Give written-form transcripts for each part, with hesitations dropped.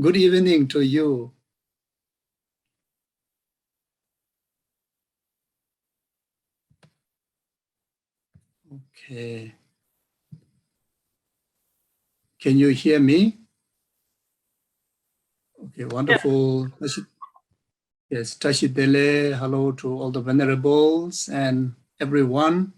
Good evening to you. Okay. Can you hear me? Okay, wonderful. Yes, Tashidele, hello to all the venerables and everyone.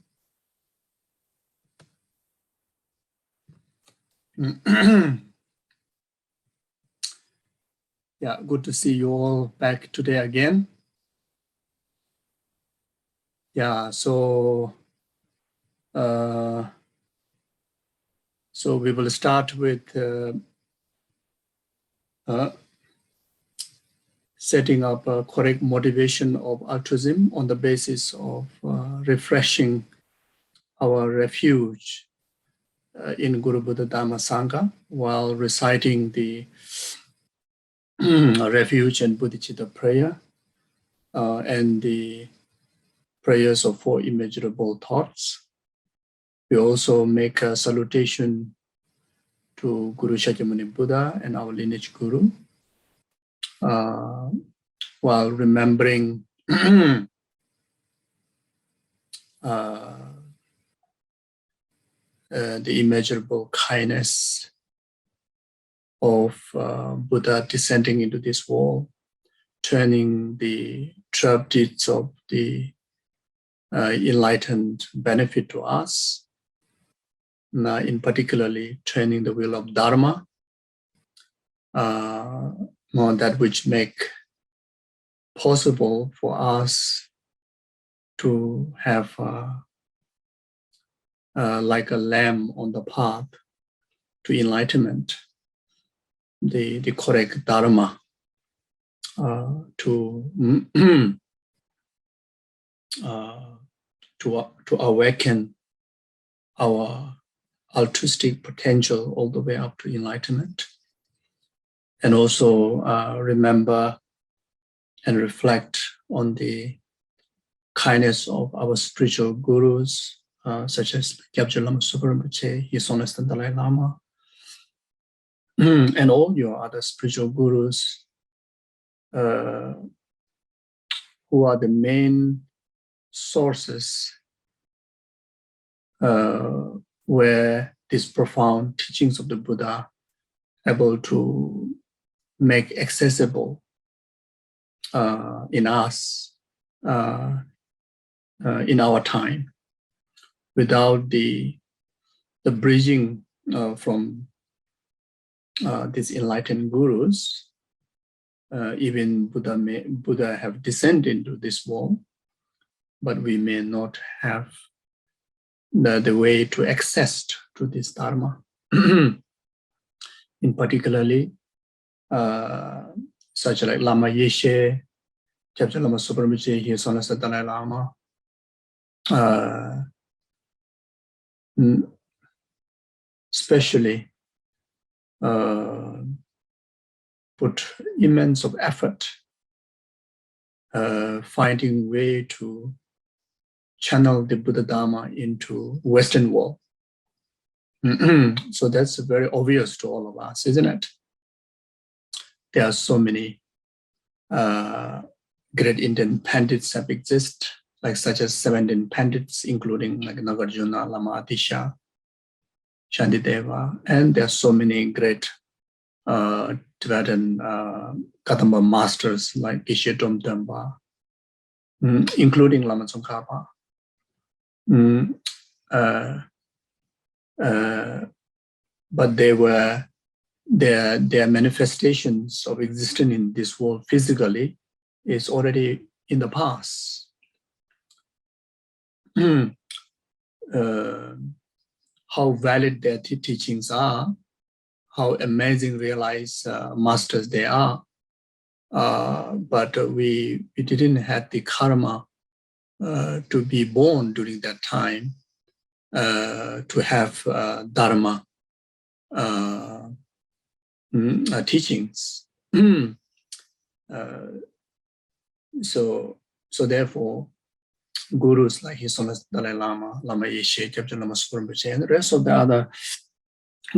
Yeah, good to see you all back today again. Yeah, so we will start with setting up a correct motivation of altruism on the basis of refreshing our refuge in Guru Buddha Dharma Sangha while reciting the refuge and Bodhicitta prayer and the prayers of four immeasurable thoughts. We also make a salutation to Guru Shakyamuni Buddha and our lineage Guru while remembering the immeasurable kindness of Buddha descending into this world, turning the 12 deeds of the enlightened benefit to us, in particularly turning the wheel of Dharma, that which make possible for us to have like a lamb on the path to enlightenment, the correct Dharma to awaken our altruistic potential all the way up to enlightenment. And also remember and reflect on the kindness of our spiritual gurus, such as Kyabje Lama Zopa Rinpoche, His Holiness the Dalai Lama, and all your other spiritual gurus who are the main sources where these profound teachings of the Buddha able to make accessible in us, in our time, without the bridging from these enlightened gurus. Even Buddha have descended into this world, but we may not have the way to access to this Dharma. In particularly, such like Lama Geshe, Kyabje Lama Zopa Rinpoche, His Holiness the Dalai Lama, especially put immense of effort finding way to channel the Buddha Dharma into Western world. So that's very obvious to all of us, isn't it? There are so many great Indian Pandits that exist, like such as 17 Pandits, including like Nagarjuna, Lama Atisha, Shantideva, and there are so many great Tibetan Kadamba masters like Geshe Zopa, including Lama Tsongkhapa. But they were their manifestations of existence in this world physically is already in the past. How valid their teachings are, how amazing realized masters they are, but we didn't have the karma to be born during that time to have Dharma teachings. So therefore, gurus like His Holiness Dalai Lama, Lama Geshe, Kyabje Lama Zopa Rinpoche, and the rest of the other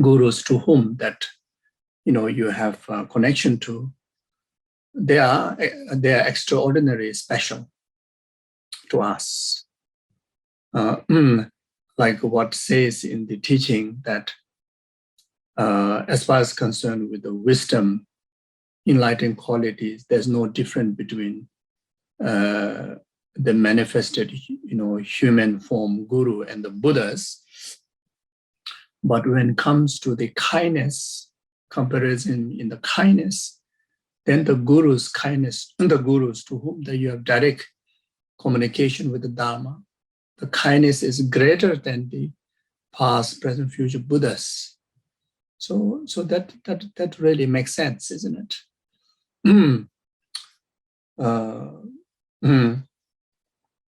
gurus to whom that you have a connection to, they are extraordinary, special to us. Like what says in the teaching that as far as concerned with the wisdom, enlightened qualities, there's no difference between the manifested, human form guru and the Buddhas. But when it comes to the kindness, comparison in the kindness, then the guru's kindness, the gurus to whom that you have direct communication with the Dharma, the kindness is greater than the past, present, future Buddhas. So that really makes sense, isn't it?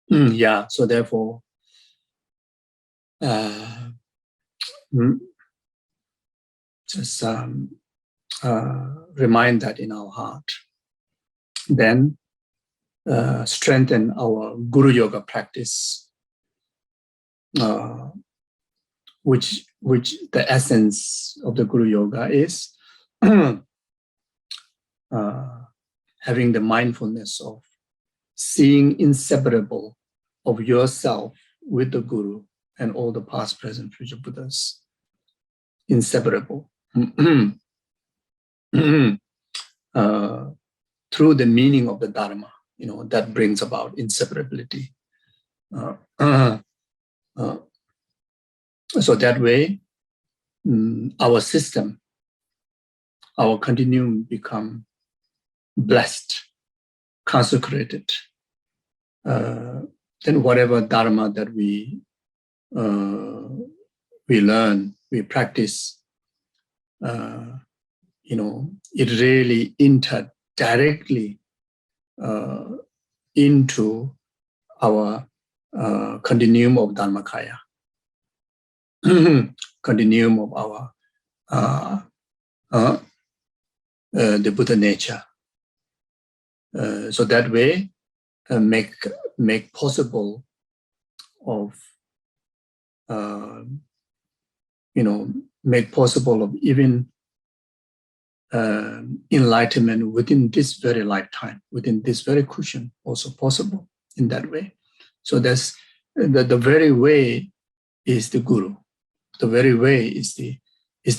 Yeah. So therefore, just remind that in our heart. Then strengthen our Guru Yoga practice, which the essence of the Guru Yoga is having the mindfulness of seeing inseparable of yourself with the Guru and all the past, present, future Buddhas. Inseparable. Through the meaning of the Dharma, that brings about inseparability. So that way, our system, our continuum become blessed, consecrated. Then whatever Dharma that we learn, we practice, it really entered directly into our continuum of Dharmakaya, continuum of our the Buddha nature. So that way, make possible of make possible of even enlightenment within this very lifetime, within this very cushion, also possible in that way. So that's the very way is the Guru. The very way is the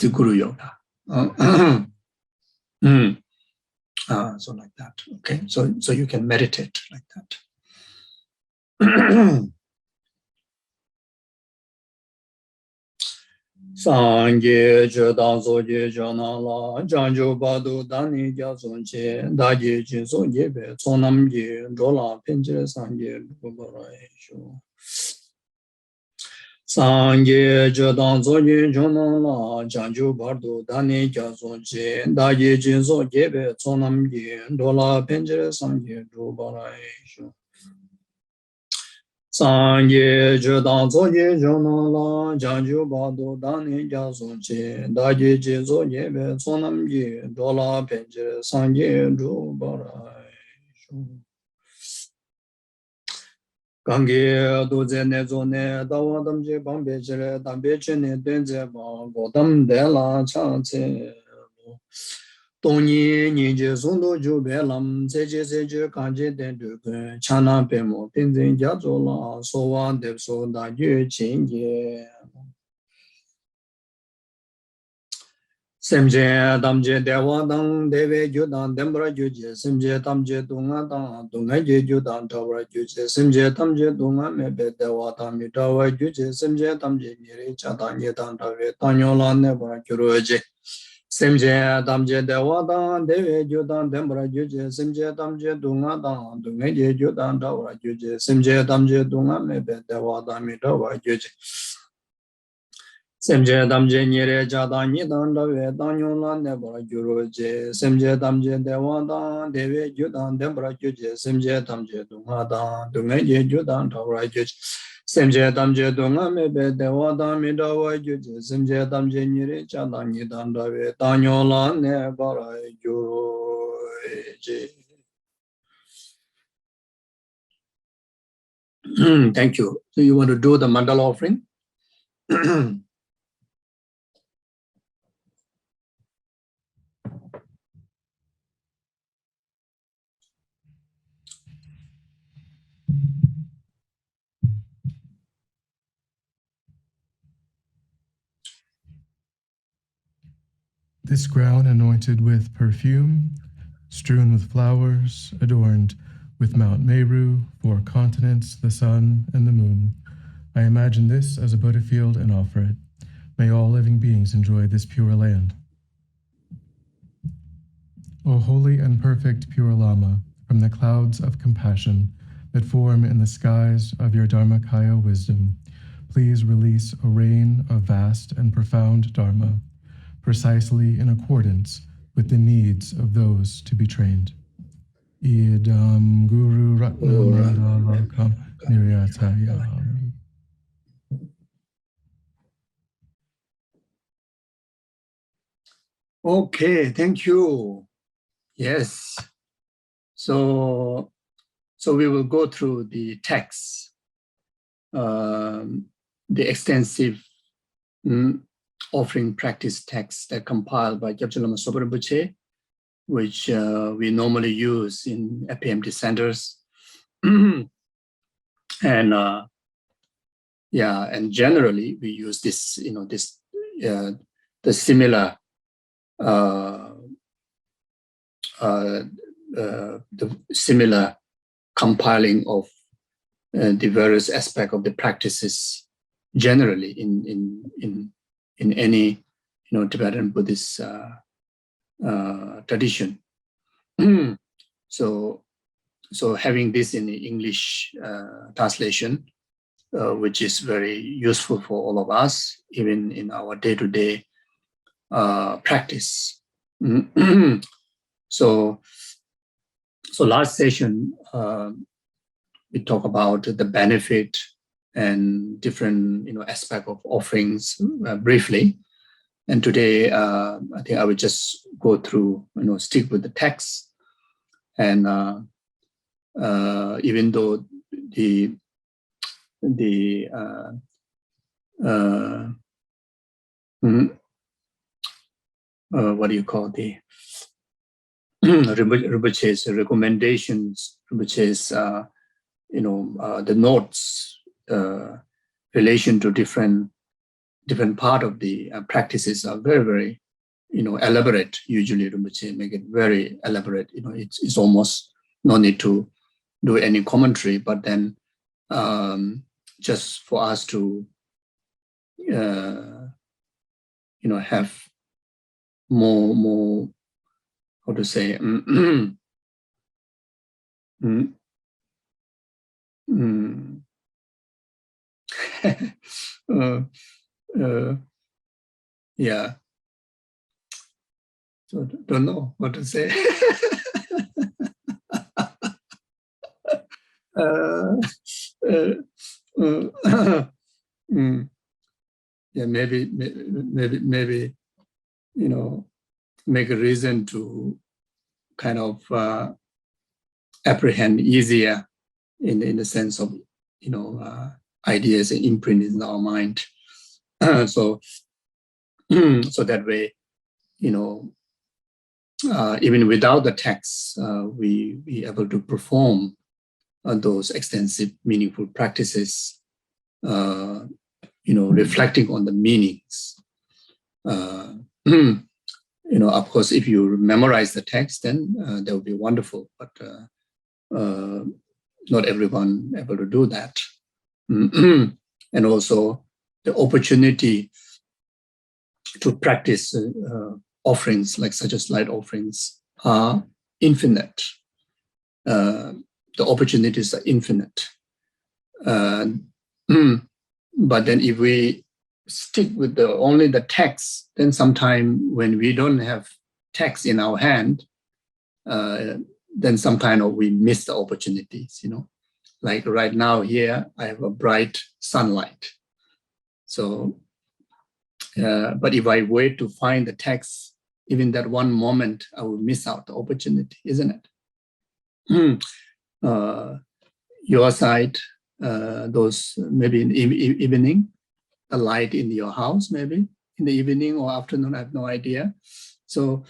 Guru Yoga. So like that. Okay. So you can meditate like that. Sangye Jodang Zoye Jonala, Janjo Badu Dani Yazonche, Daye Jinso Yebe, Sonam Ye, Dola Pinjere Sangye Bubarai. Sangye Jodang Zoye Jonala, Janjo Badu Dani Yazonche, Daye Jinso Yebe, Sonam Ye, Dola Pinjere Sangye Bubarai. Sangye Jodang Zoye Jonala, Janju Badu Dani Yazonche, Daye Jinso Yebe, Sonam Ye, Dola Pinjere Sangye Bubarai. Gange Doze Nezone, Dawa Damje Bambe Jere, Dambe Chene Denze Ba, Godam De La Chance. Tongyi Nije Sondo Jube Lam, Seje Seje Kanje Den Duke, Chana Pemo, Tenzin Jazola, Sowa Depso Da Yue Chinye. Semje Damje Dewa Dang, Deve Judan, Dembra Juje, Semje Damje Dunga Dang, Dunga Judan, Tawra Juje, Semje Damje Dunga Mebe Dewa Dami, Tawa Juje, Semje Damje Niri, Chatan Yedan Tawe, Tanyola Nebra Juroje. Semje Damje Dewa Dang, Deve Judan, Dembra Juje, Semje Damje Dunga Dang, Dunga Judan, Tawra Juje, Semje Damje Dunga Mebe Dewa Dami, Tawa Juje. Semje Damje Nire Jada Nidan Dawe Danyon Lan Nebra Juroje, Semje Damje Dewa Dan, Deve Judan Dembra Juje, Semje Damje Dunga Dan, Dunga Judan Tawra Juje, Semje Damje Dunga Mebe Dewa Dan Midawa Juje, Semje Damje Nire Jada Nidan Dawe Danyon Lan Nebra Juroje. Thank you. So you want to do the mandala offering? This ground anointed with perfume, strewn with flowers, adorned with Mount Meru, 4 continents, the sun, and the moon. I imagine this as a Buddha field and offer it. May all living beings enjoy this pure land. O holy and perfect pure Lama, from the clouds of compassion that form in the skies of your Dharmakaya wisdom, please release a rain of vast and profound Dharma, precisely in accordance with the needs of those to be trained. Idam Guru Ratna Mandalakam Niryatayami. Okay, thank you. Yes. So we will go through the text, the extensive offering practice text that compiled by Kyabje Lama Zopa Rinpoche, which we normally use in FPMT centers. And and generally we use this, the similar the similar compiling of the various aspects of the practices generally in any Tibetan Buddhist tradition. So having this in the English translation, which is very useful for all of us, even in our day-to-day practice. So last session, we talk about the benefit and different aspect of offerings briefly. And today, I think I will just go through, stick with the text. And even though what do you call the Rinpoche's recommendations, Rinpoche's the notes relation to different part of the practices are very, very elaborate. Usually Rinpoche make it very elaborate. It's almost no need to do any commentary, but then just for us to have more how to say yeah, so don't know what to say. Yeah, maybe make a reason to kind of apprehend easier in the sense of ideas and imprint in our mind. So that way, even without the text, we be able to perform those extensive, meaningful practices, reflecting on the meanings. Of course, if you memorize the text, then that would be wonderful. But not everyone able to do that. And also the opportunity to practice offerings like such as light offerings are infinite. The opportunities are infinite. But then if we stick with only the text, then sometime when we don't have text in our hand, then sometime we miss the opportunities, Like right now here, I have a bright sunlight. So, but if I wait to find the text, even that one moment, I will miss out the opportunity, isn't it? Your side, those maybe in the evening, the light in your house, maybe in the evening or afternoon, I have no idea. So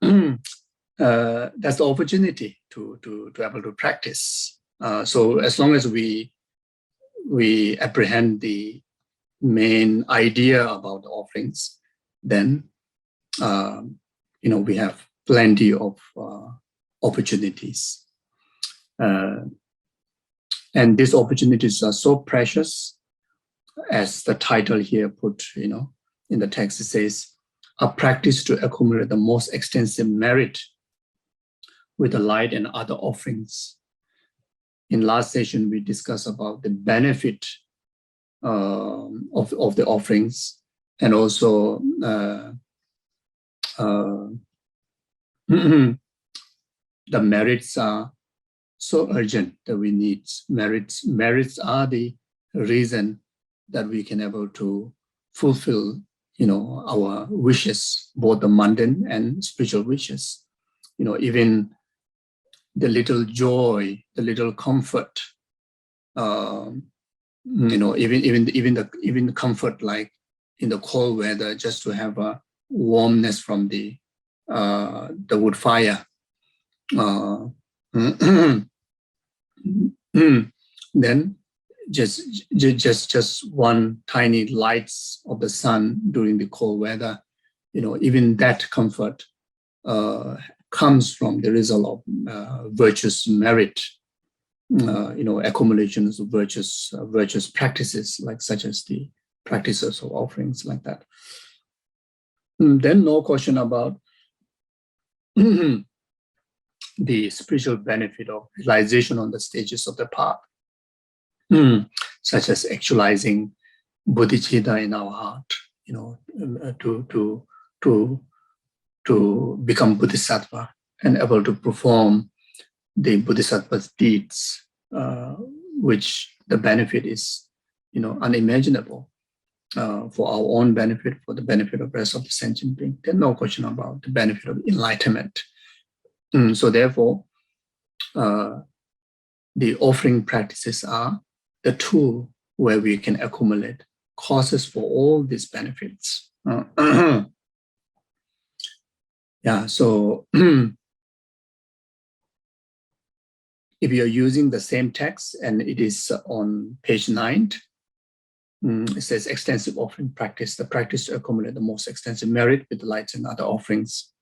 that's the opportunity to be able to practice. So as long as we apprehend the main idea about the offerings, then we have plenty of opportunities. And these opportunities are so precious, as the title here put, in the text, it says, a practice to accumulate the most extensive merit with the light and other offerings. In last session, we discussed about the benefit of the offerings, and also the merits are so urgent that we need merits. Merits are the reason that we can able to fulfill, our wishes, both the mundane and spiritual wishes. Even the little joy, the little comfort, even the comfort, like in the cold weather, just to have a warmness from the wood fire. Then just one tiny lights of the sun during the cold weather, even that comfort comes from the result of virtuous merit, accumulations of virtuous practices, like such as the practices of offerings like that. Then no question about the spiritual benefit of realization on the stages of the path, such as actualizing bodhicitta in our heart, to become bodhisattva and able to perform the bodhisattva's deeds, which the benefit is, unimaginable, for our own benefit, for the benefit of the rest of the sentient being. There's no question about the benefit of enlightenment. So therefore, the offering practices are the tool where we can accumulate causes for all these benefits. So if you're using the same text, and it is on page 9, it says extensive offering practice, the practice to accumulate the most extensive merit with the lights and other offerings.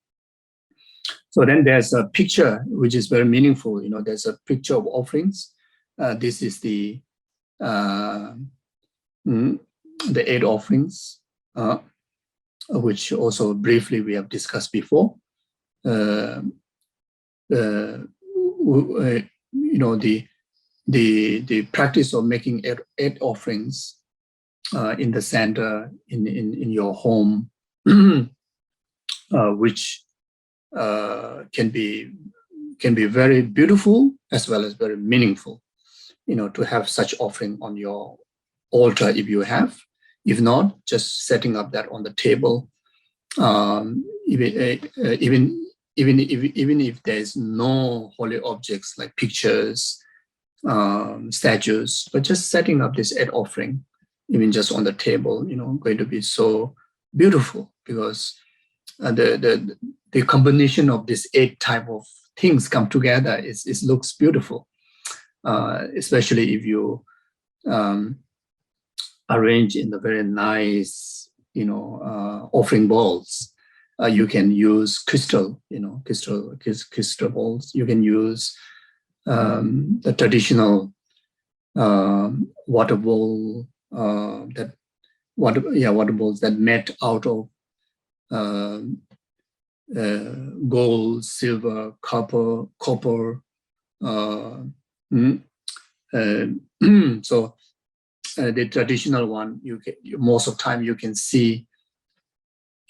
So then there's a picture which is very meaningful. There's a picture of offerings. This is the 8 offerings, which also briefly we have discussed before. The practice of making 8 offerings in the center in your home, which can be very beautiful as well as very meaningful. To have such offering on your altar if you have. If not, just setting up that on the table. Even if there's no holy objects like pictures, statues, but just setting up this 8 offering, even just on the table, going to be so beautiful, because the combination of this 8 type of things come together, it looks beautiful. Especially if you arrange in the very nice, offering bowls. You can use crystal bowls. You can use the traditional water bowl, water bowls that made out of gold, silver, copper. So the traditional one, most of the time you can see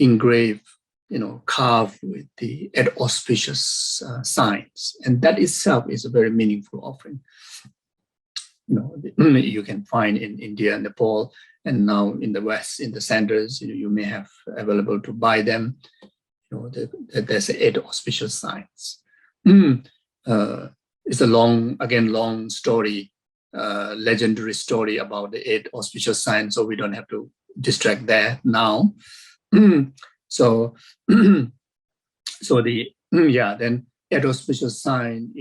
engraved, carved with the 8 auspicious signs, and that itself is a very meaningful offering. You can find in India and Nepal, and now in the West, in the centers, you may have available to buy them. There's 8 auspicious signs. It's a long story, legendary story about the 8 auspicious signs, so we don't have to distract there now. So then 8 auspicious sign,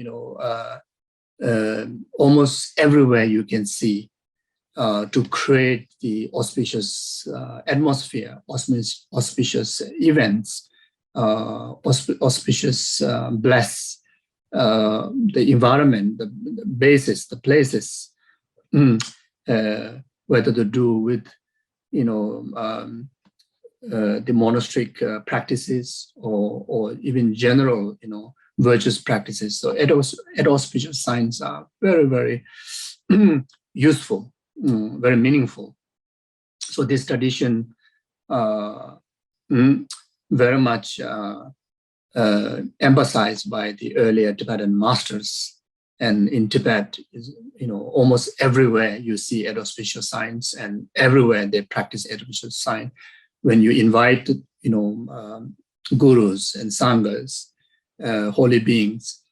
almost everywhere you can see, to create the auspicious atmosphere, auspicious events, auspicious, bless the environment, the basis, the places, whether to do with, the monastic practices or even general, virtuous practices. So auspicious signs are very, very useful, very meaningful. So this tradition very much emphasized by the earlier Tibetan masters. And in Tibet, almost everywhere you see auspicious signs, and everywhere they practice auspicious sign. When you invite, gurus and sanghas, holy beings,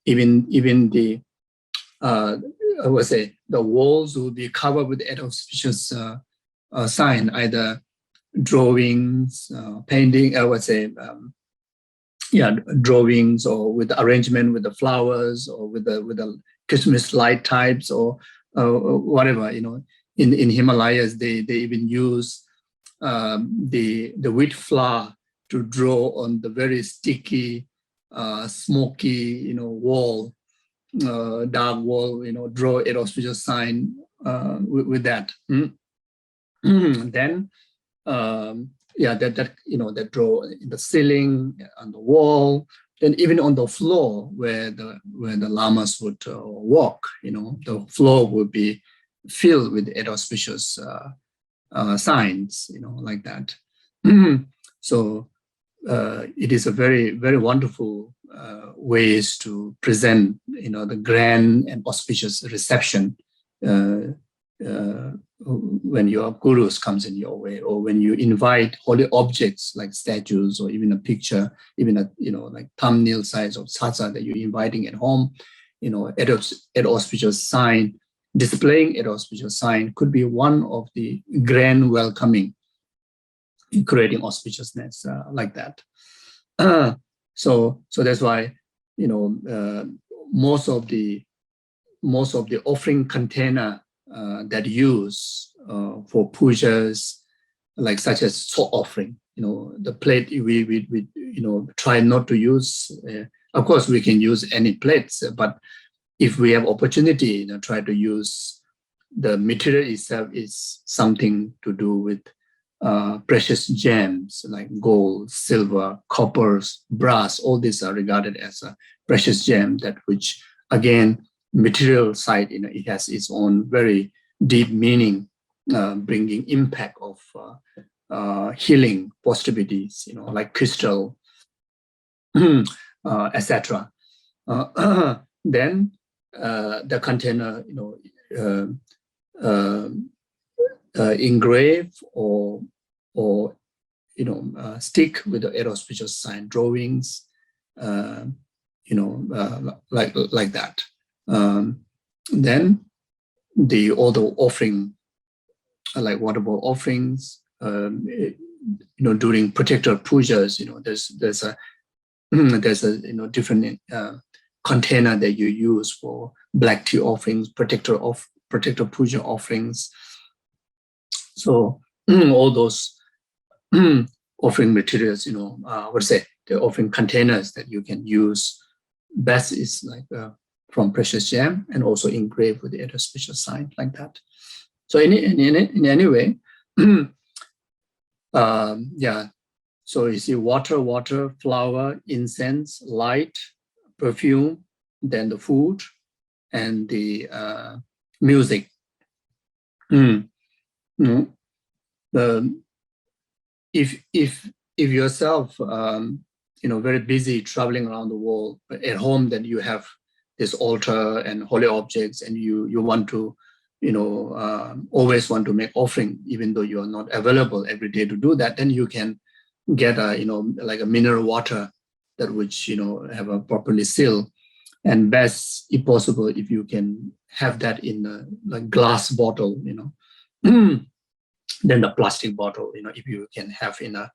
even the I would say the walls will be covered with auspicious sign, either drawings, painting. I would say, drawings, or with the arrangement with the flowers, or with the Christmas light types, or whatever. In Himalayas, they even use the wheat flour to draw on the very sticky, smoky, wall, dark wall. Draw an auspicious sign with that. Then, that draw in the ceiling, on the wall, then even on the floor where the lamas would walk. The floor would be filled with auspicious signs, like that. So it is a very, very wonderful ways to present, the grand and auspicious reception when your gurus comes in your way, or when you invite holy objects like statues, or even a picture, even a like thumbnail size of satsa that you're inviting at home. Auspicious sign, displaying an auspicious sign could be one of the grand welcoming in creating auspiciousness like that. So that's why most of the offering container that use for pujas, like such as soul offering, the plate we try not to use. Of course, we can use any plates, but if we have opportunity, try to use the material itself is something to do with precious gems like gold, silver, coppers, brass. All these are regarded as a precious gem, that which again, material side, it has its own very deep meaning, bringing impact of healing possibilities, like crystal, etc. Then the container, engrave or stick with the auspicious sign drawings, like that. Then all the offering, like water bowl offerings, during protector pujas, there's a different container that you use for black tea offerings, protector puja offerings. So all those offering materials, the offering containers that you can use best is like from precious gem, and also engraved with the auspicious sign, like that. So in any way, so you see water, flower, incense, light, perfume, then the food, and the music. If yourself, very busy traveling around the world, but at home then you have this altar and holy objects, and you want to, always want to make offering, even though you are not available every day to do that, then you can get like a mineral water that which, have a properly sealed, and best, if possible, if you can have that in a like glass bottle, then the plastic bottle, if you can have in a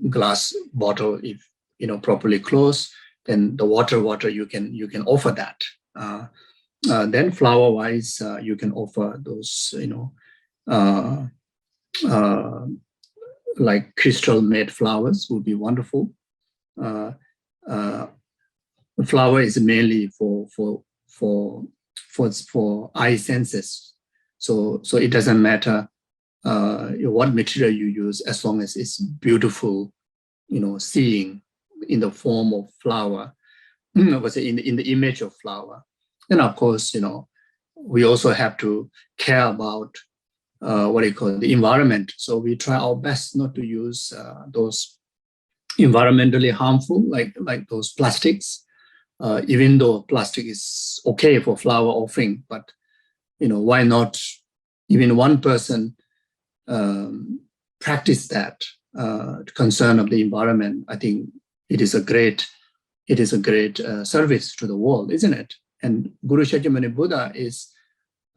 glass bottle, if properly closed, then the water you can offer that. Then flower wise, you can offer those like crystal-made flowers would be wonderful. Uh, uh, the flower is mainly for eye senses, so it doesn't matter what material you use as long as it's beautiful, seeing in the form of flower, was in the image of flower. And of course, we also have to care about what you call the environment. So we try our best not to use those environmentally harmful, like those plastics. Even though plastic is okay for flower offering, but why not? Even one person practice that concern of the environment. I think it is a great service to the world, isn't it? And Guru Shakyamuni Buddha is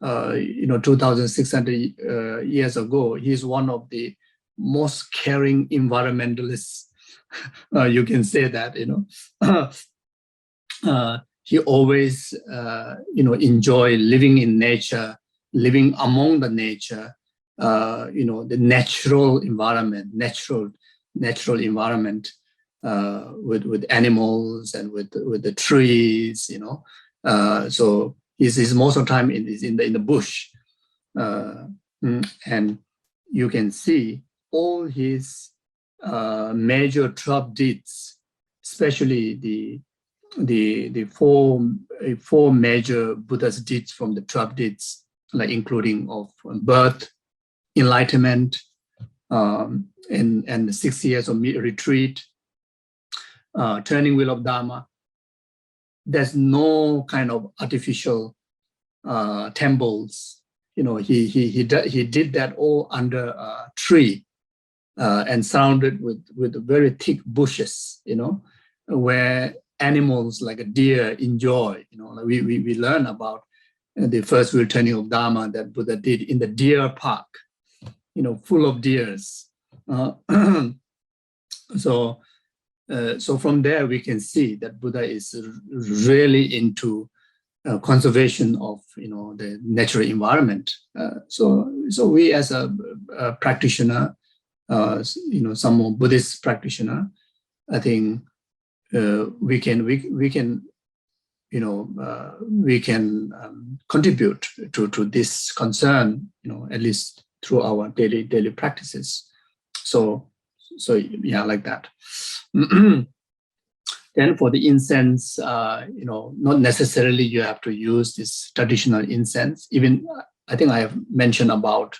2,600 years ago. He's one of the most caring environmentalists. You can say that, he always, enjoy living in nature, living among the nature, the natural environment, natural environment, with animals and with the trees, so he's most of the time in the bush, and you can see all his major 12 deeds, especially the four major Buddha's deeds from the 12 deeds, like including of birth, enlightenment, and the 6 years of retreat, turning wheel of Dharma. There's no kind of artificial temples. He did that all under a tree and surrounded with very thick bushes, where animals like a deer enjoy. Like we learn about the first wheel turning of Dharma that Buddha did in the deer park, full of deers. So from there we can see that Buddha is really into conservation of the natural environment. So we as a practitioner, some more Buddhist practitioner, I think we can contribute to this concern, at least through our daily practices. So yeah, like that. Then for the incense, not necessarily you have to use this traditional incense. Even I think I have mentioned about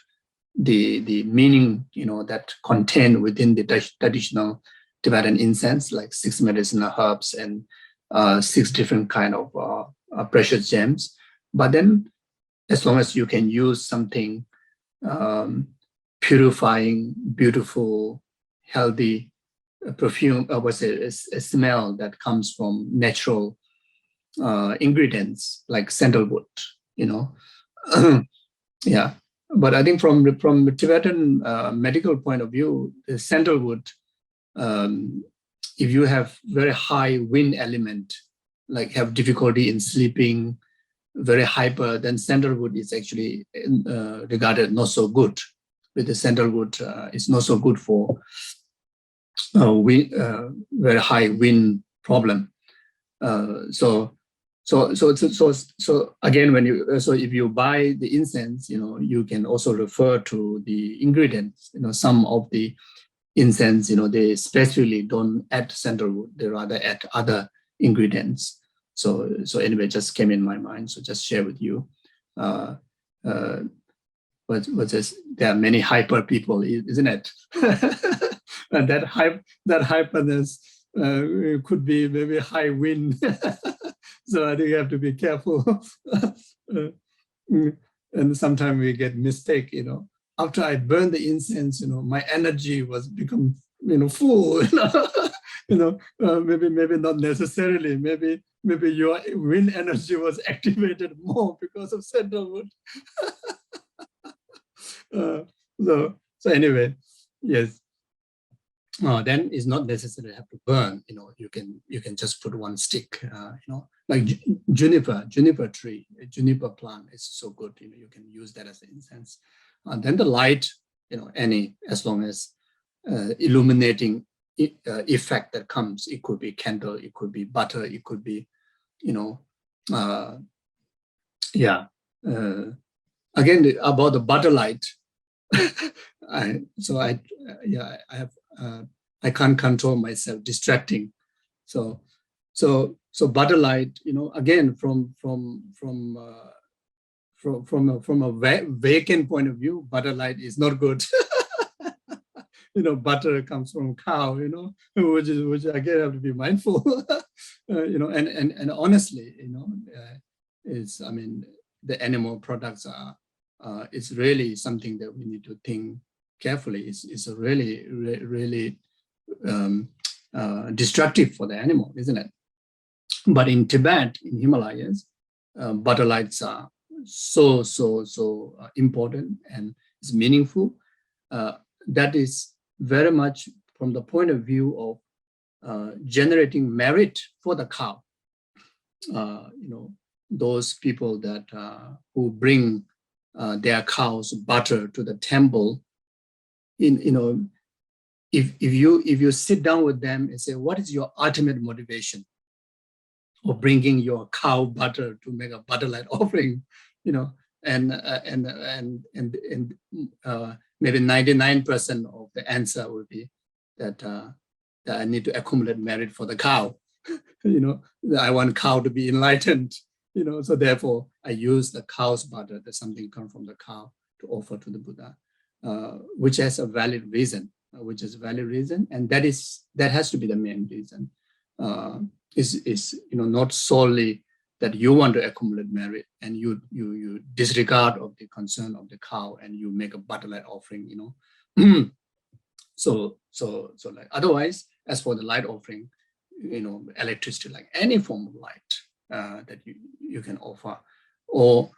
the meaning, that contained within the traditional Tibetan incense, like 6 medicinal herbs and 6 different kind of precious gems. But then, as long as you can use something purifying, beautiful, healthy perfume, a smell that comes from natural ingredients like sandalwood, yeah. But I think from the Tibetan medical point of view, the sandalwood, if you have very high wind element, like have difficulty in sleeping, very hyper, then sandalwood is actually regarded not so good. With the sandalwood, it's not so good for very high wind problem. So again, if you buy the incense, you can also refer to the ingredients. Some of the incense, they specifically don't add sandalwood; they rather add other ingredients. So anyway, just came in my mind, so just share with you. But there are many hyper people, isn't it? And that hyperness could be maybe high wind. So I think you have to be careful. And sometimes we get mistake, After I burn the incense, my energy was become, full. Maybe not necessarily. Maybe your wind energy was activated more because of sandalwood. So anyway, yes. Then it's not necessarily have to burn. You can just put one stick. Like juniper tree, a juniper plant is so good. You can use that as an incense. Then the light, any, as long as illuminating effect that comes. It could be candle, it could be butter, it could be, again about the butter light. I can't control myself distracting. So butter light, again from a vacant point of view, butter light is not good. Butter comes from cow, which again have to be mindful. And honestly, the animal products are it's really something that we need to think carefully. It's a really destructive for the animal, isn't it? But in Tibet, in Himalayas, butter lights are so important and it's meaningful. That is very much from the point of view of generating merit for the cow. Those people that who bring their cows butter to the temple, if you sit down with them and say, what is your ultimate motivation of bringing your cow butter to make a butter light offering, and maybe 99% of the answer would be that I need to accumulate merit for the cow. I want cow to be enlightened. So therefore I use the cow's butter, that something comes from the cow, to offer to the Buddha, which has a valid reason, and that has to be the main reason. Is not solely that you want to accumulate merit and you disregard of the concern of the cow and you make a butter light offering. So like otherwise, as for the light offering, electricity, like any form of light that you can offer, or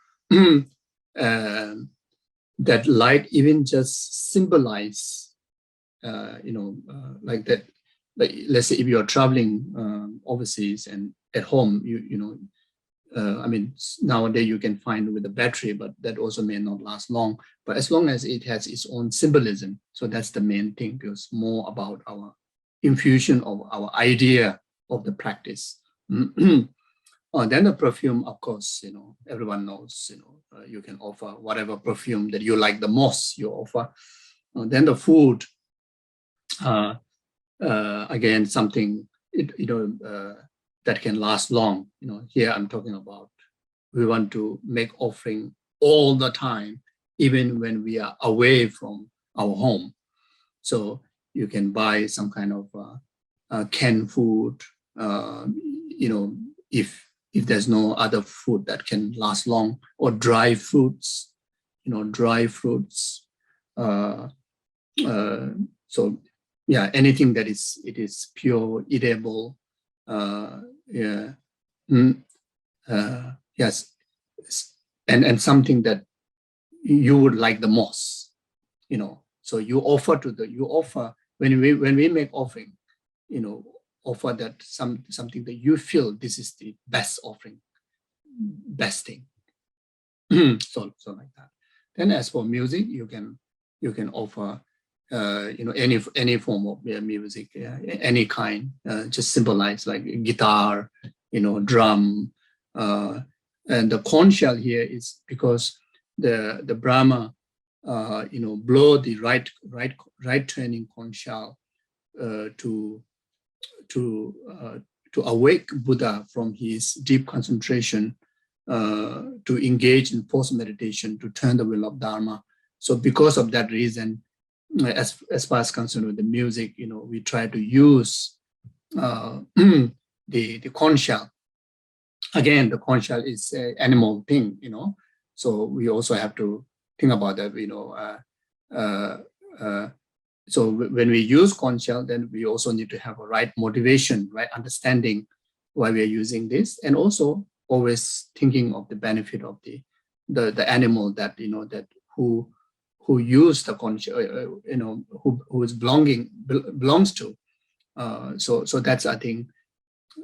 that light even just symbolize, like that. Like let's say if you are traveling overseas and at home, nowadays you can find with a battery, but that also may not last long. But as long as it has its own symbolism, so that's the main thing, because more about our infusion of our idea of the practice. Then the perfume, of course, everyone knows, you can offer whatever perfume that you like the most, you offer. Then the food, again, something that can last long. Here I'm talking about, we want to make offering all the time, even when we are away from our home. So you can buy some kind of canned food. If there's no other food that can last long, or dry fruits. So yeah, anything that it is pure, eatable. Yes, and something that you would like the most. So you offer when we make offering, offer that something that you feel this is the best offering, best thing. so like that. Then as for music, you can offer any form of music, any kind, just symbolize like guitar, drum, and the conch shell here is because the Brahma blow the right training conch shell to awake Buddha from his deep concentration, to engage in post meditation, to turn the wheel of Dharma. So because of that reason, as far as concerned with the music, we try to use the conch shell. Again, the conch shell is an animal thing, so we also have to think about that, so when we use conch shell, then we also need to have a right motivation, right understanding why we are using this, and also always thinking of the benefit of the animal that that who use the conch, who is belongs to. So that's, I think,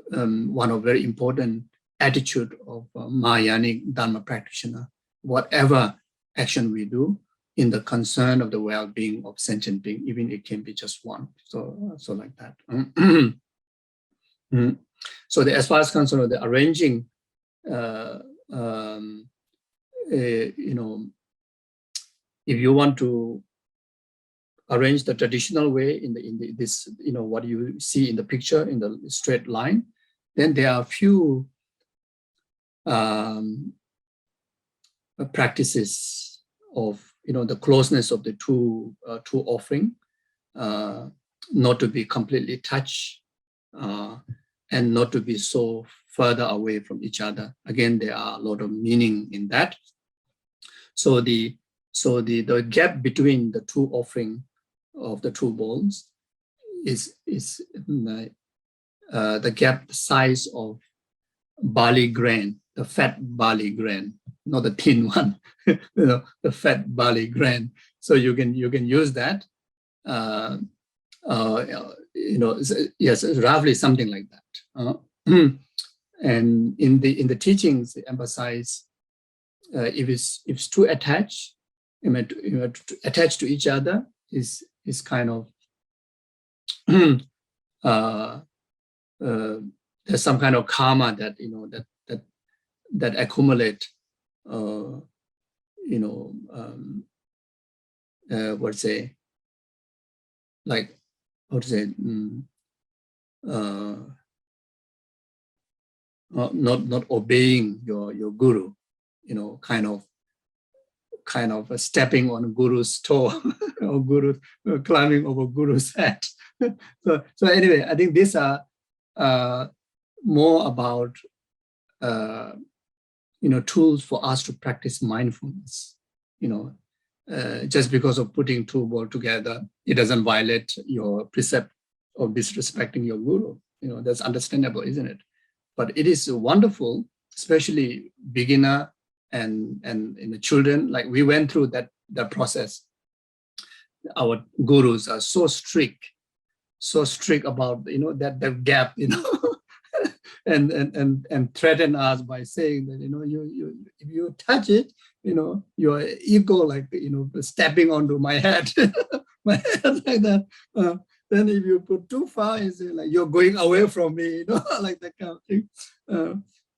one of very important attitude of Mahayanic Dharma practitioner. Whatever action we do, in the concern of the well-being of sentient being, even it can be just one. So like that. So as far as concerned, the arranging, if you want to arrange the traditional way in this, what you see in the picture in the straight line, then there are a few practices of the closeness of the two offering, not to be completely touched, and not to be so further away from each other. Again, there are a lot of meaning in that. So the gap between the two offering of the two bowls is the gap size of barley grain, the fat barley grain, not the thin one, the fat barley grain. So you can use that. Yes, roughly something like that. And in the teachings, they emphasize if it's too attached, attached to each other is kind of there's some kind of karma that that accumulate. Not obeying your guru, kind of stepping on guru's toe or guru climbing over guru's head. So anyway, I think these are more about tools for us to practice mindfulness. Just because of putting two bowls together, it doesn't violate your precept of disrespecting your guru. That's understandable, isn't it? But it is wonderful, especially beginner and in the children. Like we went through that process. Our gurus are so strict about that gap, and threaten us by saying that you if you touch it, your ego like stepping onto my head, my head like that. Then if you put too far, it's like you're going away from me, like that kind of thing.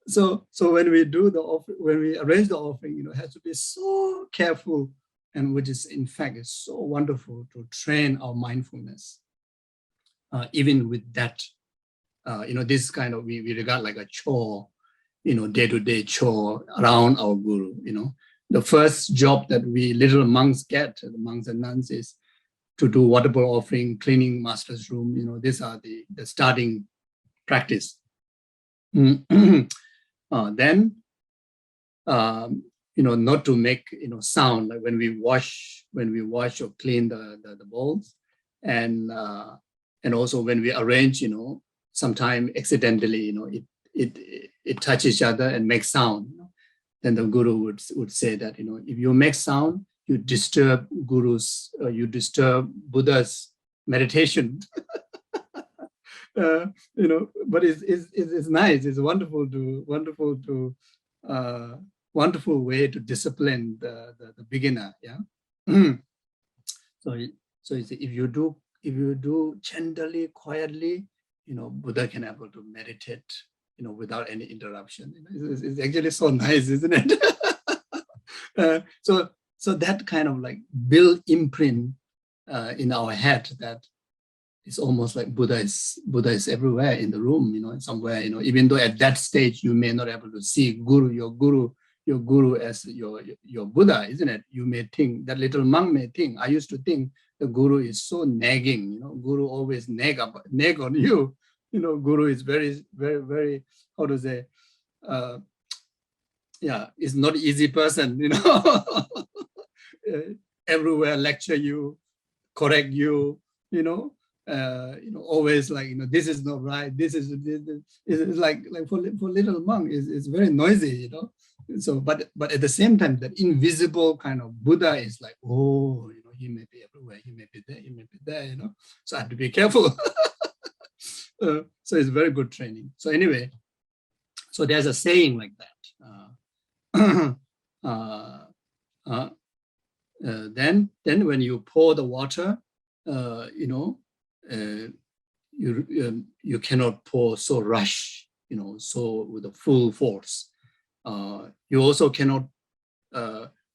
So when we do when we arrange the offering, it has to be so careful, and which is in fact is so wonderful to train our mindfulness. Even with that, this kind of we regard like a chore, day-to-day chore around our guru. The first job that we little monks get, the monks and nuns, is to do water bowl offering, cleaning master's room. These are the starting practice. Then, not to make sound like when we wash or clean the bowls, and also when we arrange, sometime accidentally, it touches each other and makes sound. Then the guru would say that if you make sound, you disturb you disturb Buddha's meditation. But it's nice. It's wonderful way to discipline the beginner. Yeah. So if you do gently, quietly, Buddha can able to meditate, without any interruption. It's actually so nice, isn't it? So that kind of like build imprint in our head that it's almost like Buddha is everywhere in the room, somewhere, even though at that stage you may not be able to see your guru as your Buddha, isn't it? You may think, that little monk may think, I used to think the guru is so nagging, guru always nag on you, guru is very, very, very, how to say, is not an easy person, everywhere lecture you, correct you, always like, this is not right. This is it's like for little monk is very noisy, So, but at the same time, that invisible kind of Buddha is like, oh, he may be everywhere, he may be there, So I have to be careful. So it's very good training. So anyway, so there's a saying like that. Then when you pour the water, you cannot pour so rush, so with a full force. You also cannot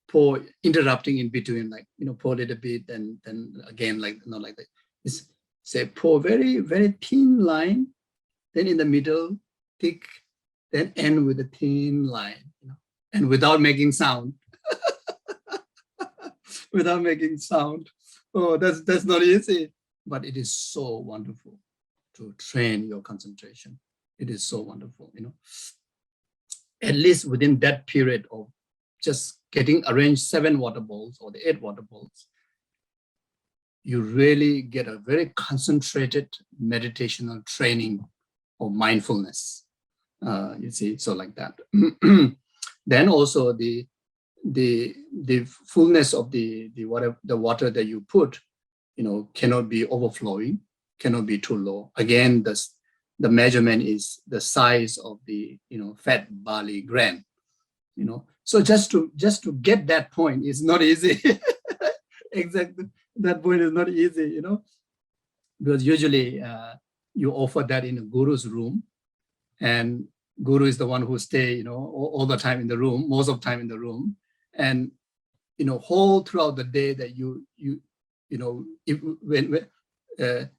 pour interrupting in between, like, pour a little bit, then again, like, not like that. It's, say, pour very, very thin line, then in the middle, thick, then end with a thin line, and without making sound. Without making sound. Oh, that's not easy, but it is so wonderful to train your concentration. It is so wonderful, At least within that period of just getting arranged 7 water bowls or the 8 water bowls, you really get a very concentrated meditational training of mindfulness. You see, so like that. Then also the fullness of the water that you put, cannot be overflowing, cannot be too low. Again, the measurement is the size of the fat barley grain. So just to get that point is not easy. Exactly, that point is not easy, because usually you offer that in a guru's room, and guru is the one who stay, all the time in the room, most of the time in the room, and whole throughout the day that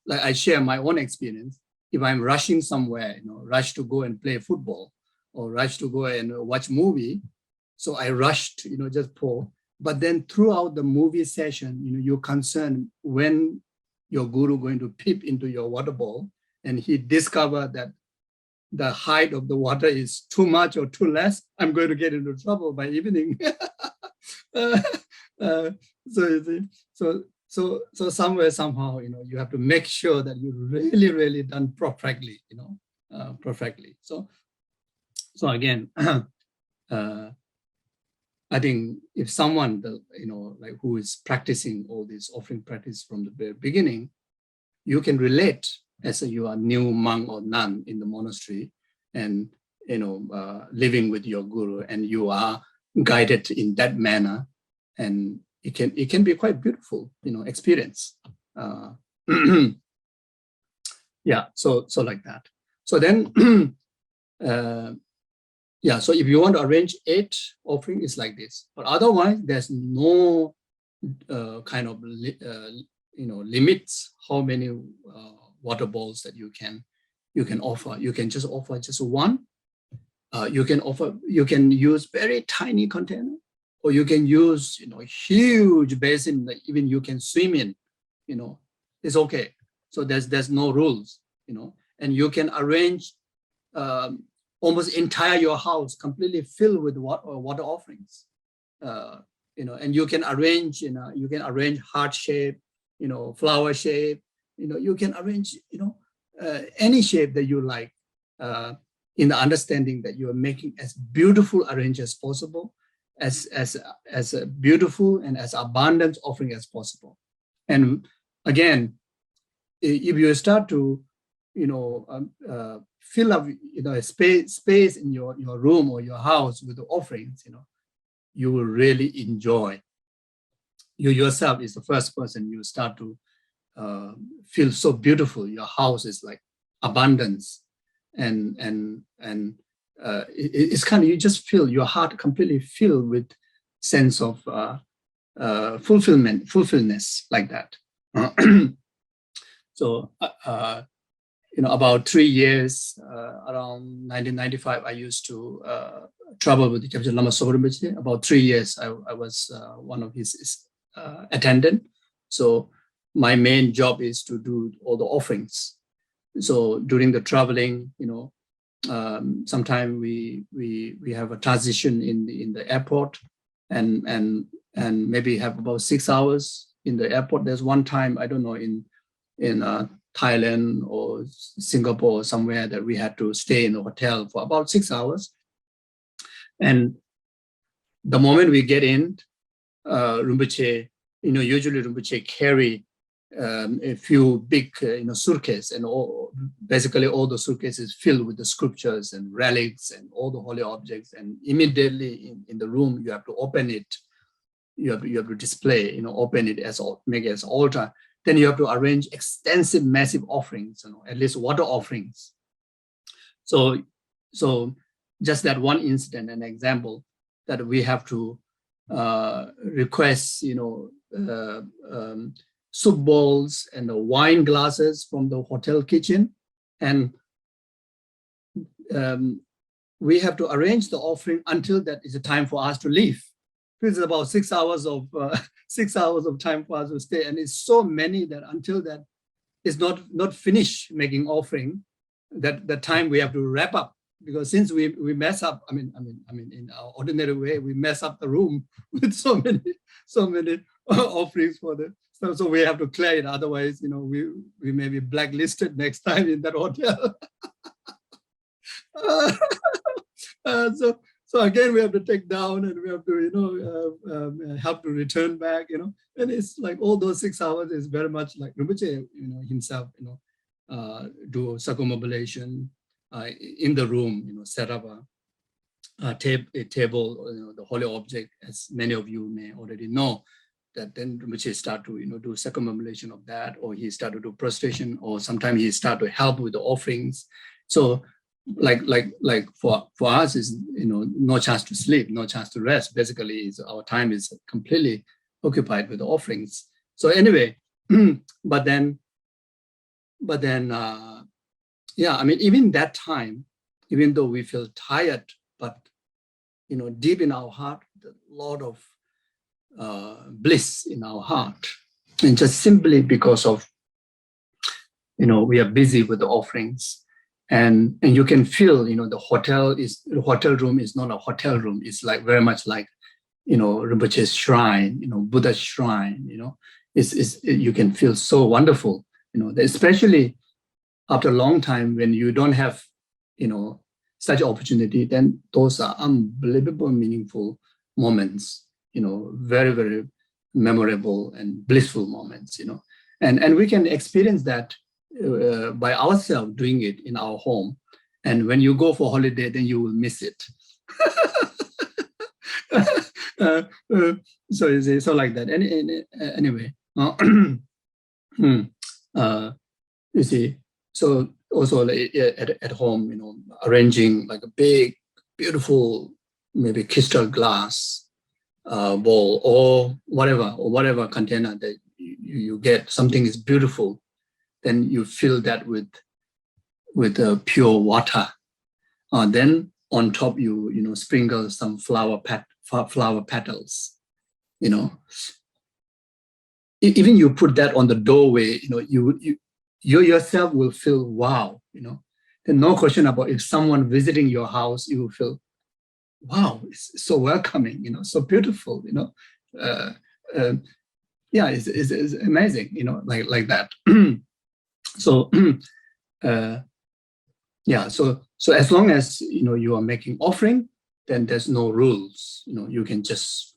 like I share my own experience. If I'm rushing somewhere, rush to go and play football, or rush to go and watch movie, so I rushed, just pour. But then throughout the movie session, you're concerned when your guru going to peep into your water bowl, and he discovered that the height of the water is too much or too less, I'm going to get into trouble by evening. So somewhere, somehow, you have to make sure that you really done perfectly, perfectly. So again, I think if someone, like who is practicing all this offering practice from the very beginning, you can relate as you are new monk or nun in the monastery, and living with your guru, and you are guided in that manner, and it can be quite beautiful, experience. Yeah, so like that. So then, yeah, so if you want to arrange 8 offering, it's like this. But otherwise, there's no kind of limits how many water bowls that you can offer. You can just offer just 1. You can use very tiny container, or you can use huge basin that even you can swim in. It's okay. So there's no rules. And you can arrange almost entire your house completely filled with water offerings. And you can arrange, heart shape, flower shape. You can arrange, any shape that you like, in the understanding that you are making as beautiful arrange as possible, as a beautiful and as abundant offering as possible. And again, if you start to, fill up, space in your room or your house with the offerings, you will really enjoy. You yourself is the first person you start to feel so beautiful. Your house is like abundance, and it's kind of, you just feel your heart completely filled with sense of fulfillness, like that. So about 3 years, around 1995, I used to travel with Kyabje Lama Zopa Rinpoche. About 3 years, I was one of his attendant. So my main job is to do all the offerings. So during the traveling, sometimes we have a transition in the airport, and maybe have about 6 hours in the airport. There's one time, I don't know, in Thailand or Singapore or somewhere, that we had to stay in a hotel for about 6 hours. And the moment we get in, Rinpoche, usually Rinpoche carry a few big, suitcases, and basically all the suitcases filled with the scriptures and relics and all the holy objects. And immediately in the room, you have to open it, you have to display, open it as make it as altar. Then you have to arrange extensive, massive offerings, at least water offerings. So just that one incident, an example that we have to request, soup bowls and the wine glasses from the hotel kitchen, and we have to arrange the offering until that is a time for us to leave. It's about 6 hours of 6 hours of time for us to stay, and it's so many that until that is not finished making offering, that time we have to wrap up, because since we mess up, I mean in our ordinary way we mess up the room with so many offerings for the. So we have to clear it. Otherwise, we may be blacklisted next time in that hotel. So again, we have to take down, and we have to, help to return back, and it's like all those 6 hours is very much like Rinpoche, himself, do circumambulation in the room, set up a table, the holy object, as many of you may already know, that then Rinpoche start to, do circumambulation of that, or he start to do prostration, or sometimes he start to help with the offerings. So like for us is, no chance to sleep, no chance to rest. Basically, our time is completely occupied with the offerings. So anyway, but then, yeah, I mean, even that time, even though we feel tired, but deep in our heart, a lot of bliss in our heart, and just simply because of, we are busy with the offerings. And you can feel, the hotel room is not a hotel room. It's like very much like, Rinpoche's shrine, Buddha's shrine, you can feel so wonderful, especially after a long time when you don't have, such opportunity, then those are unbelievable, meaningful moments, very, very memorable and blissful moments, and we can experience that by ourselves doing it in our home. And when you go for holiday, then you will miss it. So you see, so like that. Anyway, you see, so also at home, arranging like a big, beautiful, maybe crystal glass bowl or whatever container that you get, something is beautiful. Then you fill that with pure water. Then on top you sprinkle some flower petals. Even you put that on the doorway. You yourself will feel wow. Then no question about if someone visiting your house, you will feel wow. It's so welcoming. So beautiful. Yeah, it's amazing. Like that. So, yeah. So as long as you are making offering, then there's no rules. You can just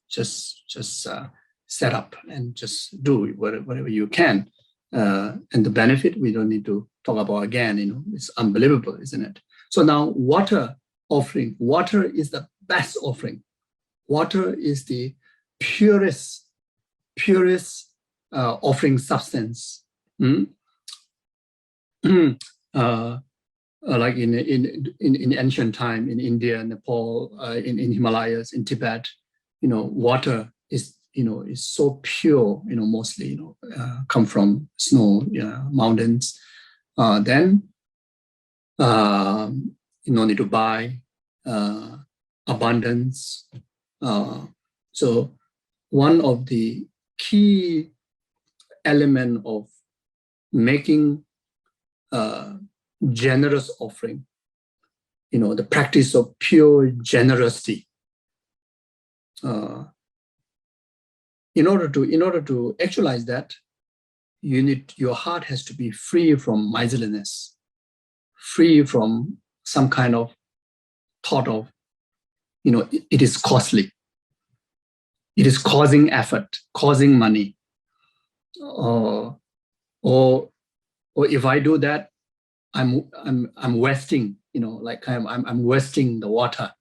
set up and just do whatever you can. And the benefit we don't need to talk about again. It's unbelievable, isn't it? So now water offering. Water is the best offering. Water is the purest offering substance. Like in ancient time in India, Nepal, in Himalayas, in Tibet, water is so pure, mostly come from snow, mountains. Then no need to buy, abundance. So one of the key element of making generous offering, the practice of pure generosity. In order to actualize that, your heart has to be free from miserliness, free from some kind of thought of, it is costly, it is causing effort, causing money, or if I do that, I'm wasting, like I'm wasting the water.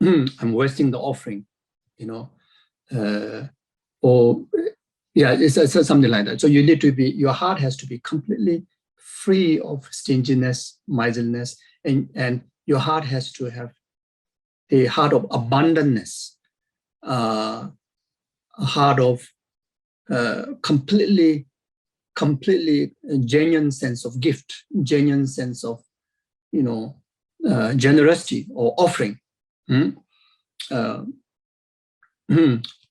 I'm wasting the offering, or yeah, it's something like that. So you need to be, your heart has to be completely free of stinginess, miserliness, and your heart has to have the heart of abundantness, a heart of completely genuine sense of gift, genuine sense of, generosity or offering.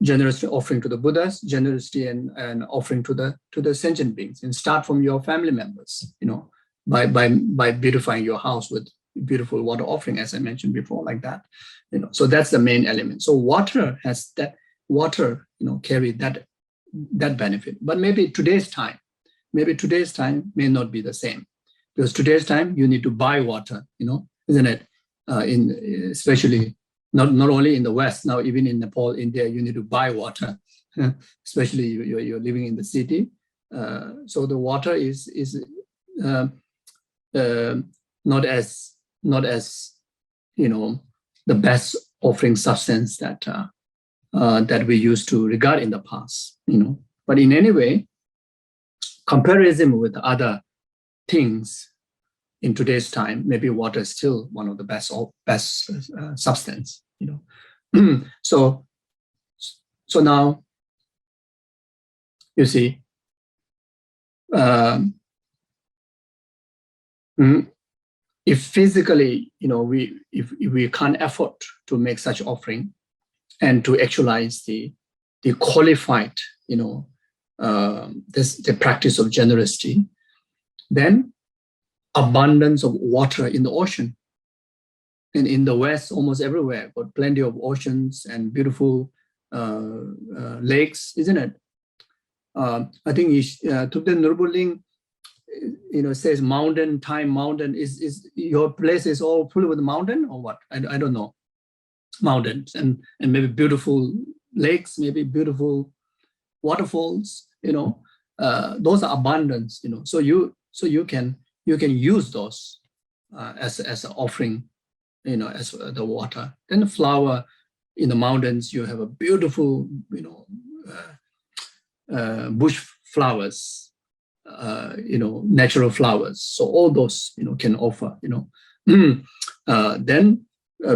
Generosity offering to the Buddhas, generosity and offering to the sentient beings, and start from your family members, by beautifying your house with beautiful water offering, as I mentioned before, like that. So that's the main element. So water carry that benefit. But maybe today's time may not be the same, because today's time you need to buy water, isn't it? Especially not only in the West, now even in Nepal, India, you need to buy water, especially you're living in the city. So the water is not as the best offering substance that we used to regard in the past. But in any way, comparison with other things in today's time, maybe water is still one of the best substance. So now you see, if physically, if we can't afford to make such offering and to actualize the qualified, the practice of generosity, then abundance of water in the ocean. And in the West, almost everywhere, got plenty of oceans and beautiful lakes, isn't it? I think Thupten Nurbuling, says mountain, is your place is all full with mountain or what? I don't know. Mountains and maybe beautiful lakes, maybe beautiful waterfalls, those are abundance, so you can use those as an offering, as the water. Then the flower in the mountains, you have a beautiful, bush flowers, natural flowers. So all those, can offer, then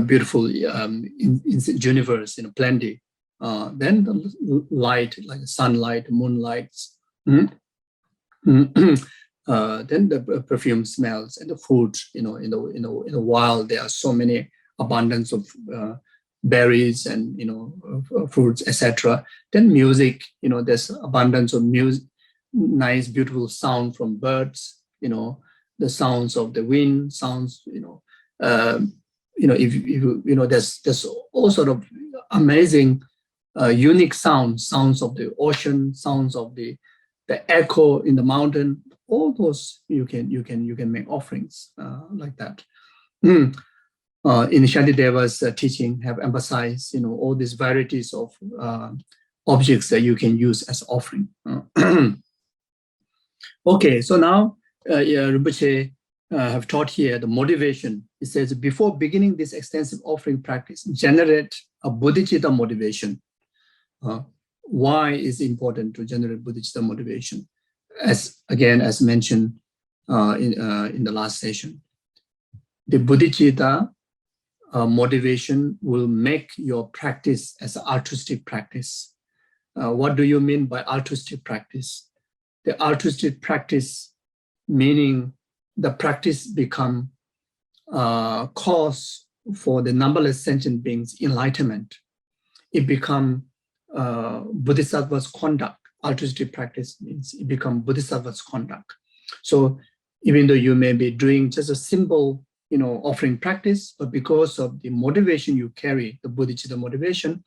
beautiful universe, plenty. Then the light, like sunlight, moonlight. Then the perfume smells and the food, in the wild, there are so many abundance of berries and fruits, etc. Then music, there's abundance of music, nice, beautiful sound from birds, the sounds of the wind, sounds, there's all sort of amazing, unique sounds of the ocean, sounds of the echo in the mountain. All those you can make offerings like that. In Shantideva's teaching, have emphasized all these varieties of objects that you can use as offering. Okay, so now Rinpoche have taught here the motivation. It says, before beginning this extensive offering practice, generate a bodhicitta motivation. Why is it important to generate bodhicitta motivation? As mentioned in the last session, the bodhicitta motivation will make your practice as an altruistic practice. What do you mean by altruistic practice? The altruistic practice meaning the practice become cause for the numberless sentient beings' enlightenment. It become bodhisattva's conduct. Altruistic practice means it become bodhisattva's conduct. So even though you may be doing just a simple, offering practice, but because of the motivation you carry, the bodhicitta motivation,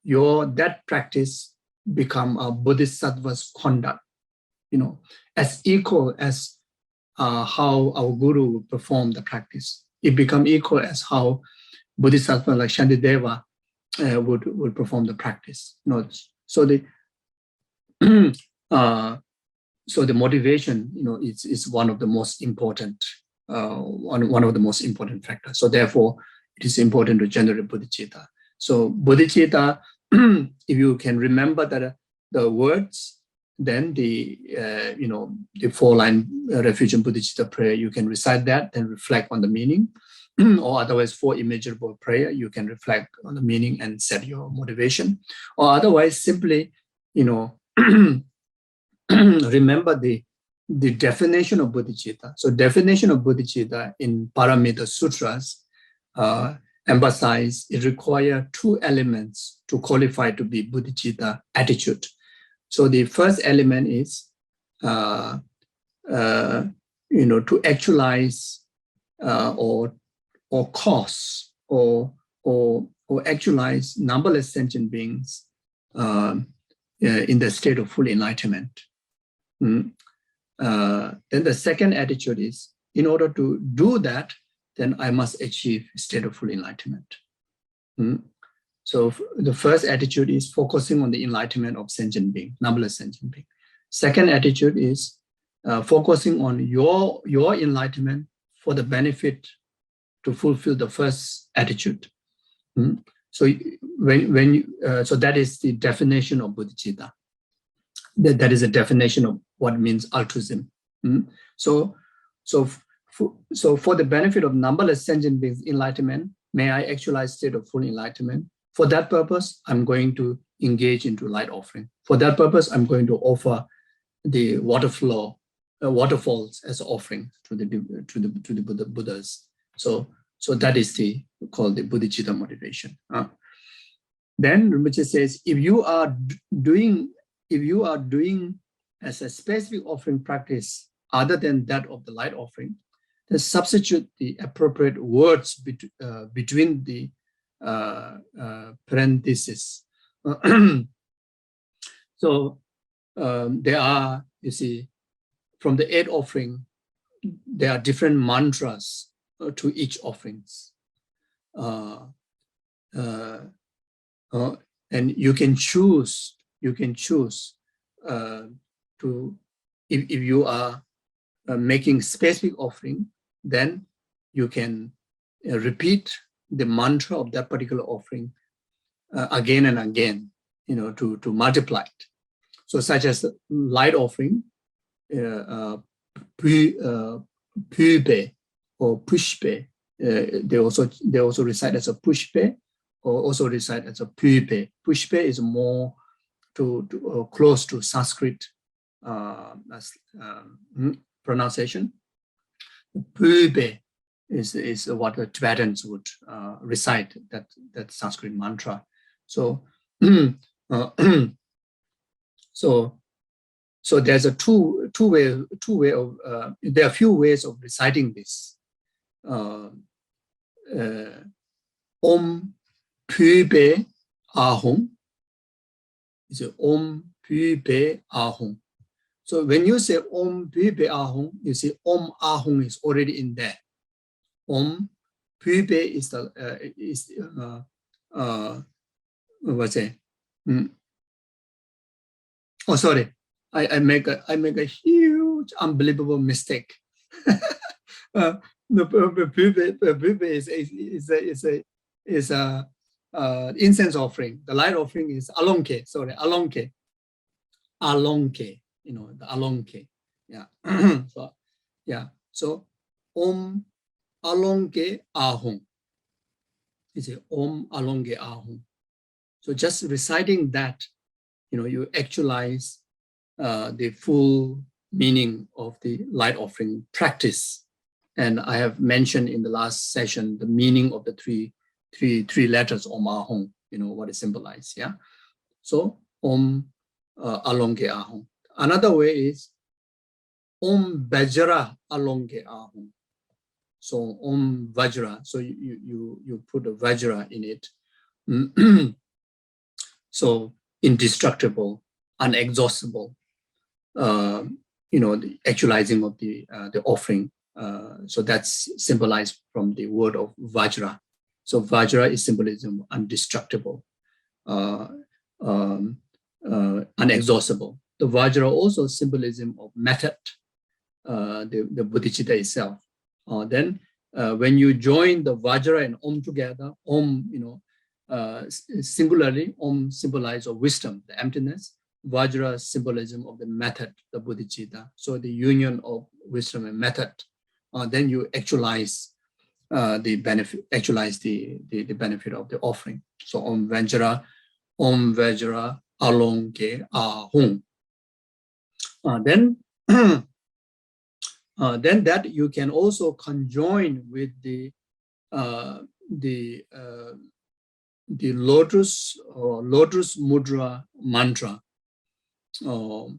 that practice become a bodhisattva's conduct, as equal as how our guru would perform the practice. It become equal as how bodhisattva like Shantideva would perform the practice. So the so the motivation, is one of the most important one of the most important factors. So therefore, it is important to generate bodhicitta. So bodhicitta if you can remember that the words, then the the 4-line refugium bodhicitta prayer, you can recite that, then reflect on the meaning, or otherwise 4 immeasurable prayer, you can reflect on the meaning and set your motivation, or otherwise simply remember the definition of bodhicitta. So definition of bodhicitta in Paramita Sutras emphasize it requires 2 elements to qualify to be bodhicitta attitude. So the first element is to actualize or cause or actualize numberless sentient beings in the state of full enlightenment. Then the second attitude is, in order to do that, then I must achieve a state of full enlightenment. So the first attitude is focusing on the enlightenment of sentient being, numberless sentient being. Second attitude is focusing on your enlightenment for the benefit to fulfill the first attitude. So so that is the definition of bodhicitta. That is a definition of what means altruism. So for the benefit of numberless sentient beings' enlightenment, may I actualize state of full enlightenment. For that purpose, I'm going to engage into light offering. For that purpose, I'm going to offer the waterfalls as offering to the Buddhas. So that is called the bodhicitta motivation. Then Rinpoche says, if you are doing as a specific offering practice other than that of the light offering, then substitute the appropriate words between the parentheses. So there are, you see, from the 8 offering, there are different mantras to each offerings. And you can choose to, if you are making specific offering, then you can repeat the mantra of that particular offering again and again, to multiply it. So such as light offering, Pybe or Pushpe, they also recite as a Pushpe, or also recite as a Pybe. Pushpe is more close to Sanskrit pronunciation. Pybe is what the Tibetans would recite, that Sanskrit mantra. So so there's a two way of there are a few ways of reciting this. Om Pybe Ahum is Om Pybe Ahum. So when you say Om Pybe Ahum, you see Om Ahum is already in there. Om Pybe is what's it? Oh, sorry. I make a huge, unbelievable mistake. The Pybe is a incense offering. The light offering is alonke. Sorry, alonke. Alonke. The alonke. Yeah. So yeah. So Om Alonke Ahum. It's a Om Alonke Ahum. So just reciting that, you actualize the full meaning of the light offering practice. And I have mentioned in the last session the meaning of the three letters Om Ahum, what it symbolizes. Yeah. So Om Alonke Ahum. Another way is Om Vajra Alonke Ahum. So Om Vajra. So you put a Vajra in it. So indestructible, unexhaustible. The actualizing of the offering. So that's symbolized from the word of Vajra. So Vajra is symbolism of undestructible, unexhaustible. The Vajra also symbolism of method, the bodhicitta itself. Then when you join the Vajra and Om together, Om, singularly, Om symbolizes wisdom, the emptiness. Vajra symbolism of the method, the bodhicitta. So the union of wisdom and method. Then you actualize the benefit, the benefit of the offering. So Om Vajra Alongke Ahung. Then that you can also conjoin with the lotus mudra mantra. So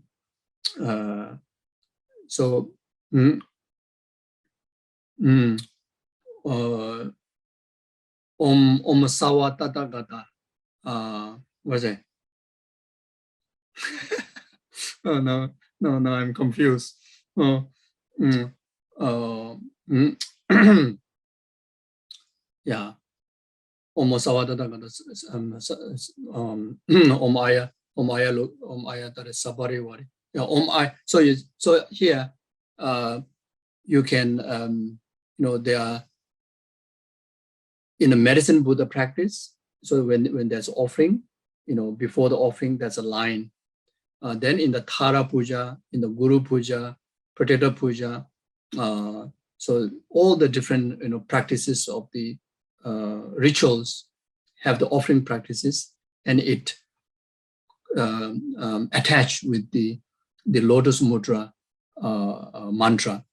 Om Sawa Tathagata. What's it? Oh, no, I'm confused. Yeah. Om Sawa Tathagata. Om Aya Tare Sabari Wari. Yeah, Om I. So here, you can, there are, in the medicine Buddha practice, so when there's offering, before the offering, there's a line. Then in the Thara Puja, in the Guru Puja, Protector Puja, so all the different practices of the rituals have the offering practices, and it attached with the lotus mudra mantra,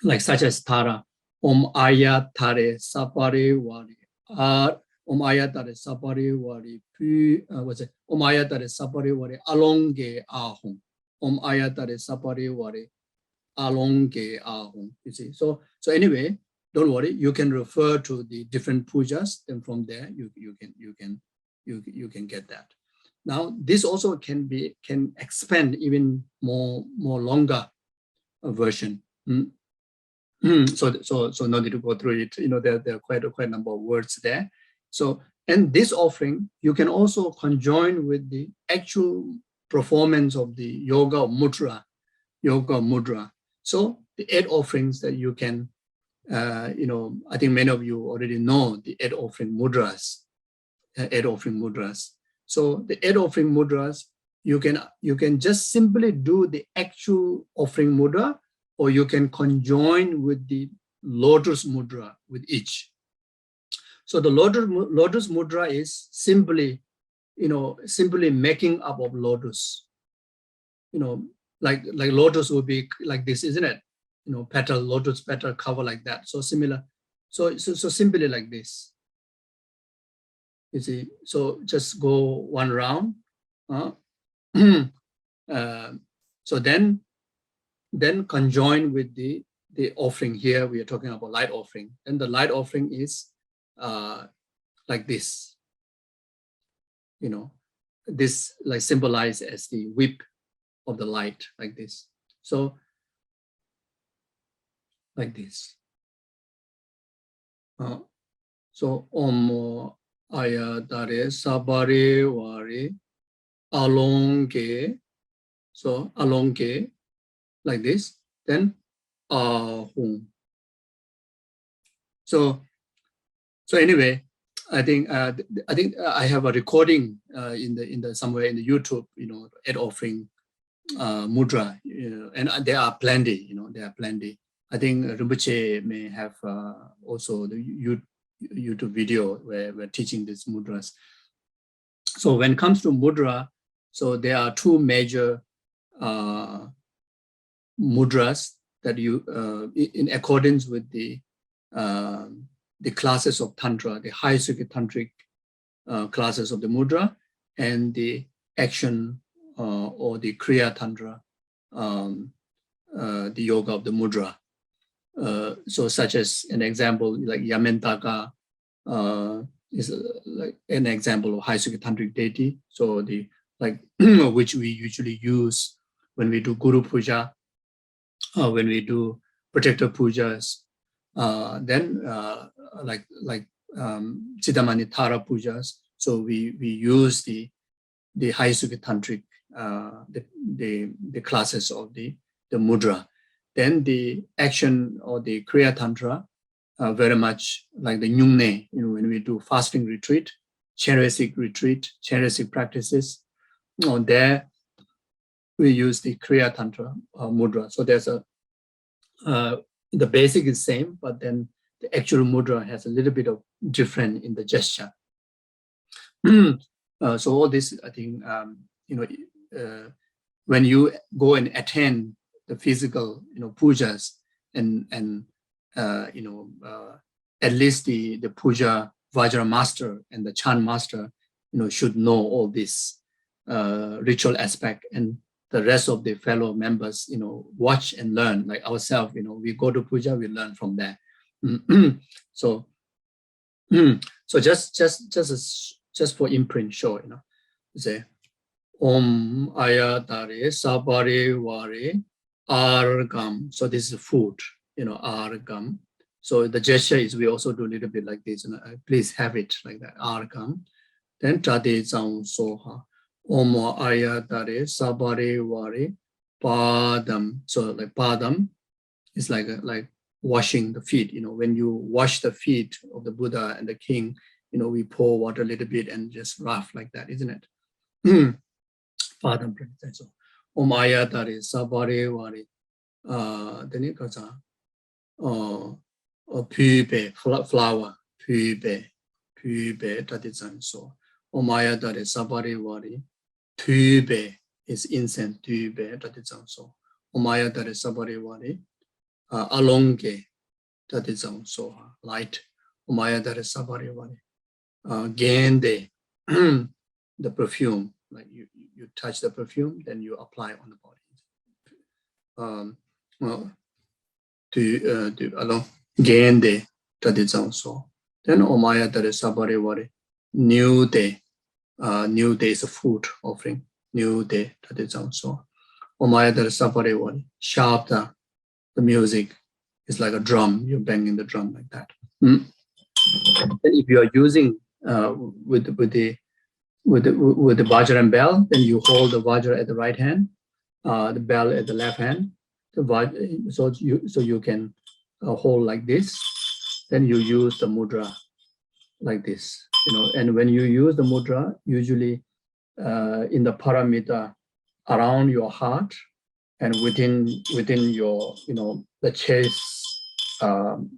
like such as Thara, Om Aya Tare Sapare Wari. Om Aya Tare Sapare Wari. What's it? Om Aya Tare Sapare Wari Alonge Ahum. Om Aya Tare Sapare Wari Alonge Ahum. You see. So anyway, don't worry. You can refer to the different pujas, and from there you can get that. Now this also can expand even more longer version. So no need to go through it. There are quite a number of words there. So, and this offering, you can also conjoin with the actual performance of the yoga mudra. So the 8 offerings that you can, I think many of you already know the 8 offering mudras. 8 offering mudras. So the 8 offering mudras, you can just simply do the actual offering mudra, or you can conjoin with the lotus mudra with each. So the lotus mudra is simply making up of lotus. Like lotus would be like this, isn't it? Petal, lotus petal cover like that. So similar. So simply like this. You see. So just go one round. So then conjoin with the offering. Here we are talking about light offering, and the light offering is like this. This like symbolized as the whip of the light, like this. So like this. So Om Ayatare Sabare Wari Alonge. So Alonge, like this. Then Ahum. So anyway, I think I have a recording in the somewhere in the YouTube, 8 offering mudra, and there are plenty. There are plenty. I think Rinpoche may have also the YouTube video where we're teaching these mudras. So when it comes to mudra, so there are 2 major mudras that you, in accordance with the classes of Tantra, the high circuit tantric classes of the mudra, and the action or the Kriya Tantra, the yoga of the mudra. So such as an example, like Yamentaka is like an example of high circuit tantric deity. So the which we usually use when we do Guru Puja, when we do protector pujas, then Chidamani Thara pujas. So we use the high circuit tantric, the classes of the mudra. Then the action or the Kriya Tantra, very much like the Nyungne, when we do fasting retreat, Chenrezig retreat, Chenrezig practices. There we use the Kriya Tantra mudra. So there's the basic is same, but then the actual mudra has a little bit of different in the gesture. So all this, I think, when you go and attend the physical, pujas and at least the puja Vajra master and the chant master, should know all this ritual aspect, and the rest of the fellow members, watch and learn, like ourselves, we go to puja, we learn from there. So just for imprint, show, say, Om Ayatare Sabare Ware Argam. So this is food, Argam. So the gesture is, we also do a little bit like this, please have it like that, Argam. Then Tade Zang Soha. Om Ayatare Sabare Ware Padam. So like Padam is like washing the feet. When you wash the feet of the Buddha and the king, we pour water a little bit and just rough like that, isn't it? Padam. So Om Ayatare Sabare Ware. Then it goes on. Pube, flower, pube, that is so. Om Ayatare Sabare Ware. Tube is incense, tube, that is also. Om Ayatare Sabare Ware. Alonge, that is also light. Om Ayatare Sabare Ware. Gende, the perfume, like you touch the perfume, then you apply on the body. Along Gende, that is also. Then Om Ayatare Sabare Ware. New day. New day is a food offering. New day, that is also. Om Ayatare Sabare Ware. Shabda, the music is like a drum. You're banging the drum like that. And if you are using with the Vajra and bell, then you hold the Vajra at the right hand, the bell at the left hand. So you can hold like this. Then you use the mudra like this, And when you use the mudra, usually in the paramita around your heart and within your, the chest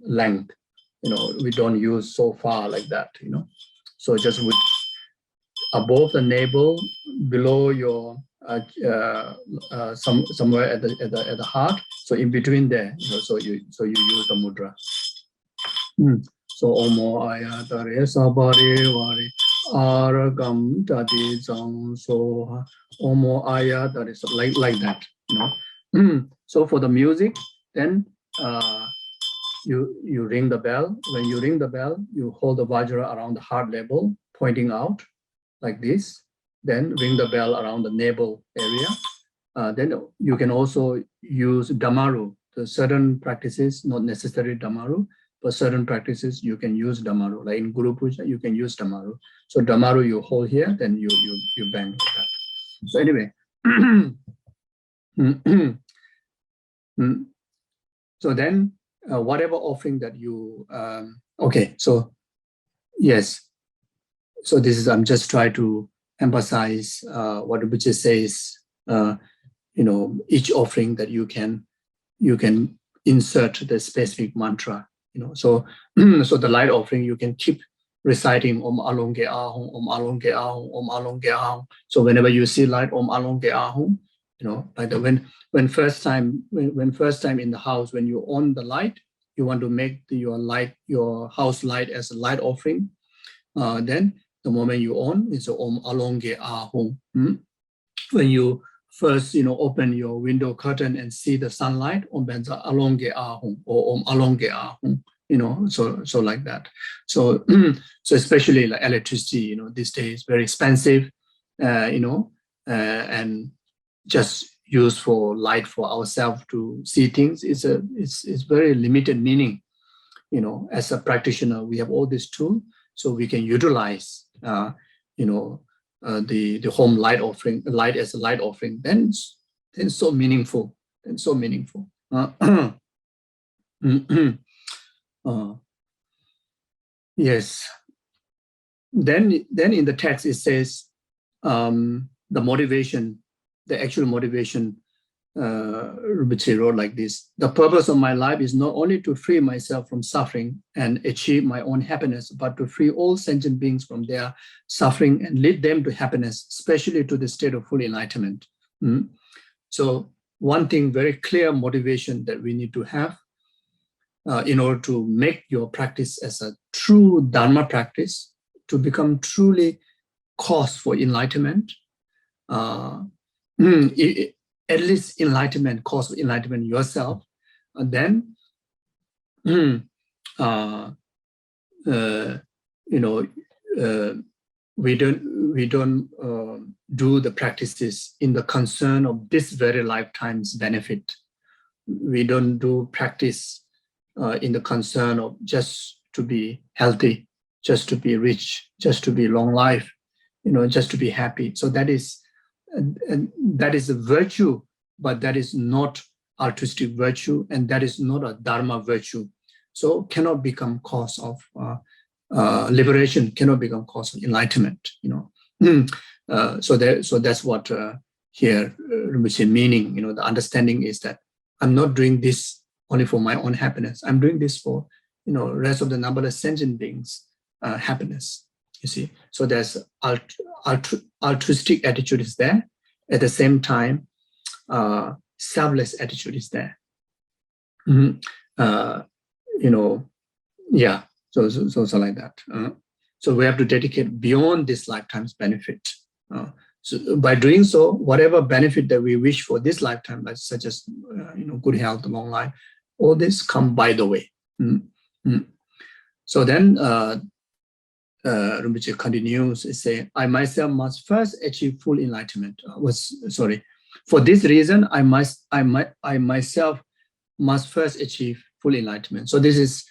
length, we don't use so far like that, So just with above the navel, below your somewhere at the heart. So in between there, so you use the mudra. So Omo Ayatare Sabare Ware Aragam Tadi Zang So Omo Ayatare, so like that, So for the music, then you ring the bell. When you ring the bell, you hold the Vajra around the heart level, pointing out like this. Then ring the bell around the navel area. Then you can also use Damaru. The certain practices, not necessarily Damaru, but certain practices you can use Damaru. Like in Guru Puja, you can use Damaru. So Damaru you hold here, then you bang like that. So anyway, so then whatever offering that you okay. So yes. So this is, I'm just trying to emphasize what Rinpoche says, each offering that you can insert the specific mantra, So so the light offering, you can keep reciting Om Alonge Ahong, Om Alonge Ahong, Om Alonge Ahong. So whenever you see light, Om Alonge Ahong, like when first time in the house, when you on the light, you want to make your house light as a light offering. Then the moment you on is Om Alonge Ahong. When you first, open your window curtain and see the sunlight, Om Benza Alonge Ahong or Om Alonge Ahong. So like that. So so especially like electricity, these days very expensive, and just used for light for ourselves to see things is it's very limited meaning. As a practitioner, we have all these tools, so we can utilize the home light offering, light as a light offering. Then so meaningful. Yes. then in the text it says the motivation, the actual motivation. Rinpoche wrote like this: the purpose of my life is not only to free myself from suffering and achieve my own happiness, but to free all sentient beings from their suffering and lead them to happiness, especially to the state of full enlightenment. So one thing, very clear motivation that we need to have in order to make your practice as a true Dharma practice, to become truly cause for enlightenment, at least enlightenment, cause of enlightenment yourself, and then, we don't do the practices in the concern of this very lifetime's benefit. We don't do practice in the concern of just to be healthy, just to be rich, just to be long life, just to be happy. So that is a virtue, but that is not altruistic virtue, and that is not a Dharma virtue. So cannot become cause of liberation, cannot become cause of enlightenment. So that's what here Rinpoche meaning. The understanding is that I'm not doing this only for my own happiness. I'm doing this for rest of the numberless sentient beings' happiness. You see, so there's altruistic attitude is there. At the same time, selfless attitude is there. Yeah. So like that. So we have to dedicate beyond this lifetime's benefit. So by doing so, whatever benefit that we wish for this lifetime, such as good health, long life, all this come by the way. So then. Rinpoche continues to say, I myself must first achieve full enlightenment. For this reason, I myself must first achieve full enlightenment. So this is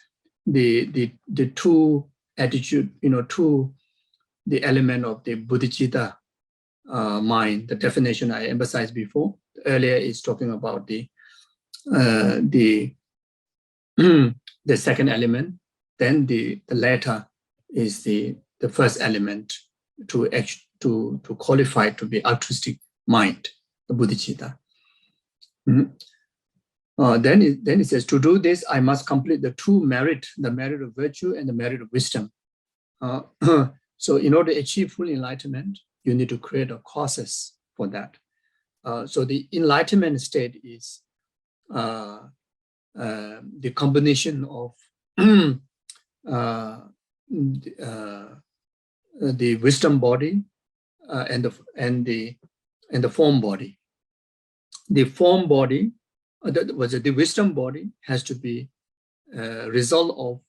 the two attitude, the element of the bodhicitta mind. The definition I emphasized before earlier is talking about the second element. Then the latter is the first element to qualify to be altruistic mind, the bodhicitta. Then it says, to do this, I must complete the two merit, the merit of virtue and the merit of wisdom. So in order to achieve full enlightenment, you need to create a causes for that. So the enlightenment state is the combination of the wisdom body and the form body. The form body, the wisdom body has to be result of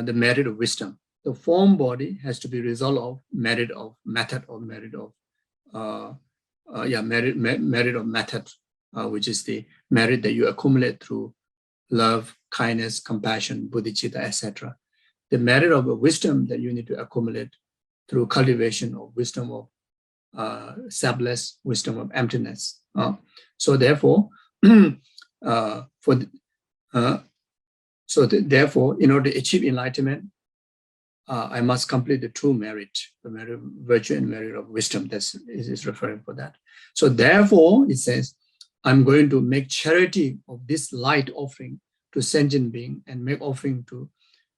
the merit of wisdom. The form body has to be result of merit of method, or merit of merit of method, which is the merit that you accumulate through love, kindness, compassion, bodhicitta, etc. The merit of wisdom that you need to accumulate through cultivation of wisdom of selfless, wisdom of emptiness. So therefore, therefore, in order to achieve enlightenment, I must complete the two merit, the merit of virtue and merit of wisdom. That is referring for that. So therefore, it says, I'm going to make charity of this light offering to sentient being, and make offering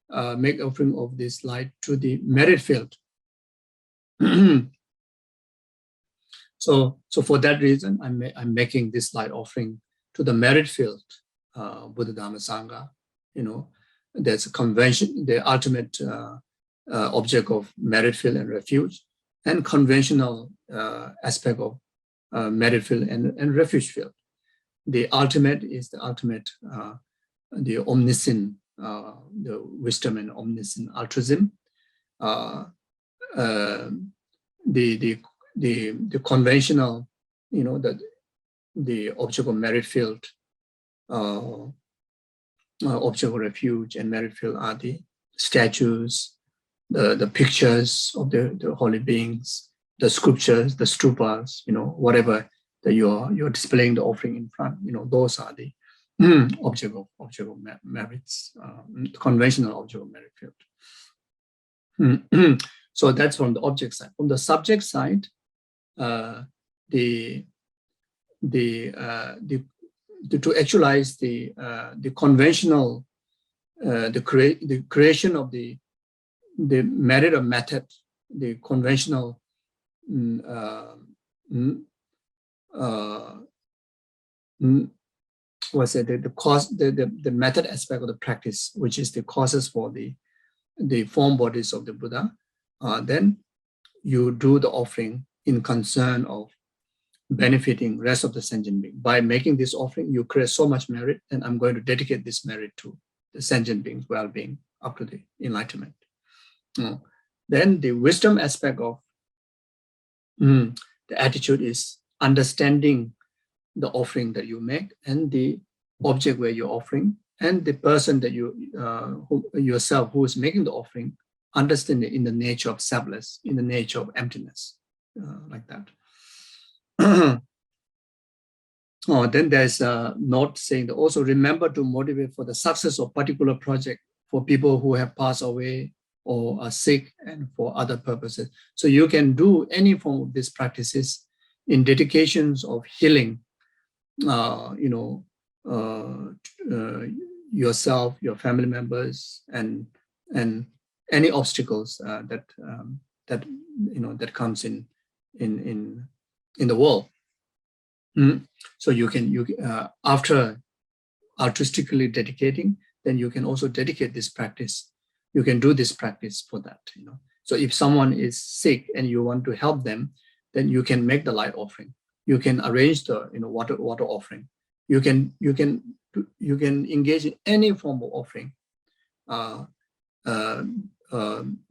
of this light to the merit field. So for that reason, I'm making this light offering to the merit field, Buddha, Dharma, Sangha. There's a convention, the ultimate object of merit field and refuge, and conventional aspect of merit field and refuge field. The ultimate is the ultimate, the omniscient, the wisdom and omniscient altruism. The conventional, the object of merit field, object of refuge and merit field are the statues, the pictures of the holy beings, the sculptures, the stupas, whatever that you're displaying the offering in front. Those are the object of merits, conventional object of merit field. So that's from the object side. From the subject side, to actualize the conventional, the creation of the merit of method, the conventional what's it, the cause, the method aspect of the practice, which is the causes for the form bodies of the Buddha, then you do the offering in concern of benefiting rest of the sentient being. By making this offering, you create so much merit, and I'm going to dedicate this merit to the sentient being's well-being up to the enlightenment. Then the wisdom aspect of the attitude is understanding the offering that you make and the object where you're offering, and the person that you yourself who is making the offering, understand it in the nature of selfless, in the nature of emptiness, like that. Then there's a note saying that also remember to motivate for the success of particular project for people who have passed away or are sick and for other purposes. So you can do any form of these practices in dedications of healing, yourself, your family members, and any obstacles that comes in the world. So you can after altruistically dedicating, then you can also dedicate this practice. You can do this practice for that. So if someone is sick and you want to help them, then you can make the light offering. You can arrange the water offering. You can engage in any form of offering,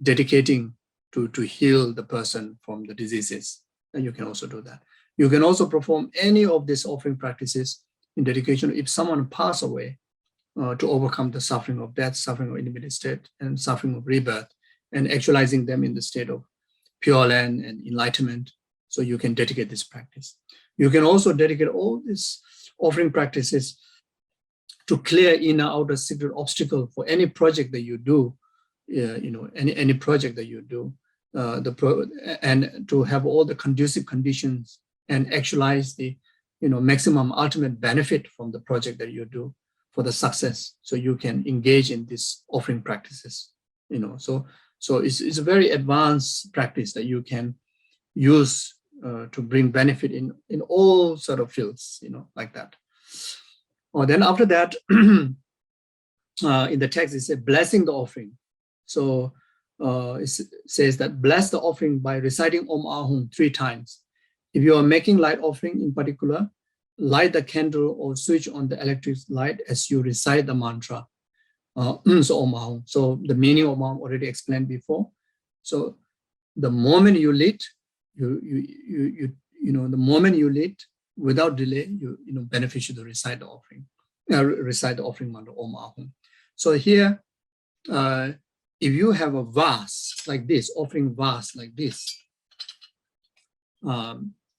dedicating to heal the person from the diseases, and you can also do that. You can also perform any of these offering practices in dedication if someone passed away, to overcome the suffering of death, suffering of intermediate state, and suffering of rebirth, and actualizing them in the state of pure land and enlightenment. So you can dedicate this practice. You can also dedicate all these offering practices to clear inner outer secret obstacle for any project that you do, any project that you do, and to have all the conducive conditions and actualize the maximum ultimate benefit from the project that you do for the success. So you can engage in these offering practices. So it's a very advanced practice that you can use to bring benefit in all sort of fields, like that. Then after that, in the text, it says blessing the offering. So it says that bless the offering by reciting Om Ahum 3 times. If you are making light offering in particular, light the candle or switch on the electric light as you recite the mantra. So Om Ahum. So the meaning of Om Ahum already explained before. So the moment you lit, the moment you lit, without delay, beneficial to recite the offering mantra Om Ahum. So here, if you have a vase like this, offering vase like this,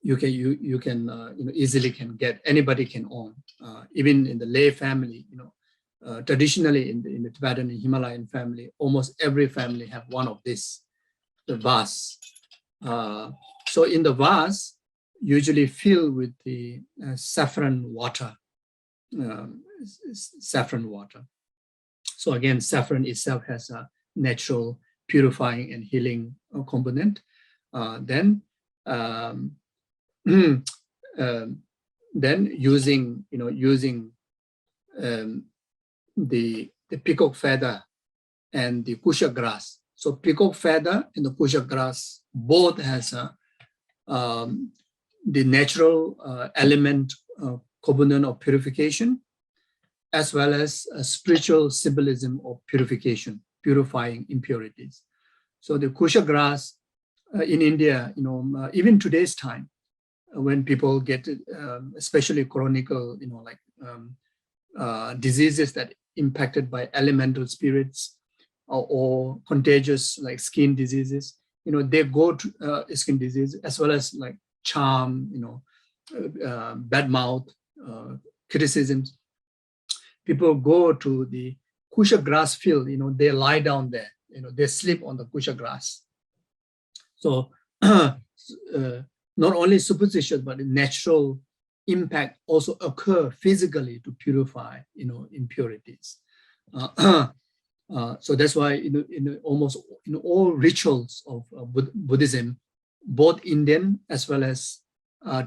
you can easily can get, anybody can own, even in the lay family. Traditionally in the Tibetan and Himalayan family, almost every family have one of this, the vase. So in the vase, usually filled with the saffron water. So again, saffron itself has a natural purifying and healing component. Then using the peacock feather and the kusha grass. So peacock feather and the kusha grass both has the natural element component of purification, as well as a spiritual symbolism of purification, purifying impurities. So the kusha grass in India, even today's time, when people get, especially chronic, diseases that impacted by elemental spirits or contagious like skin diseases, they go to skin disease as well as like charm, bad mouth, criticisms. People go to the kusha grass field, they lie down there, they sleep on the kusha grass. So not only superstitious, but the natural impact also occur physically to purify, impurities. So that's why in almost in all rituals of Buddhism, both Indian as well as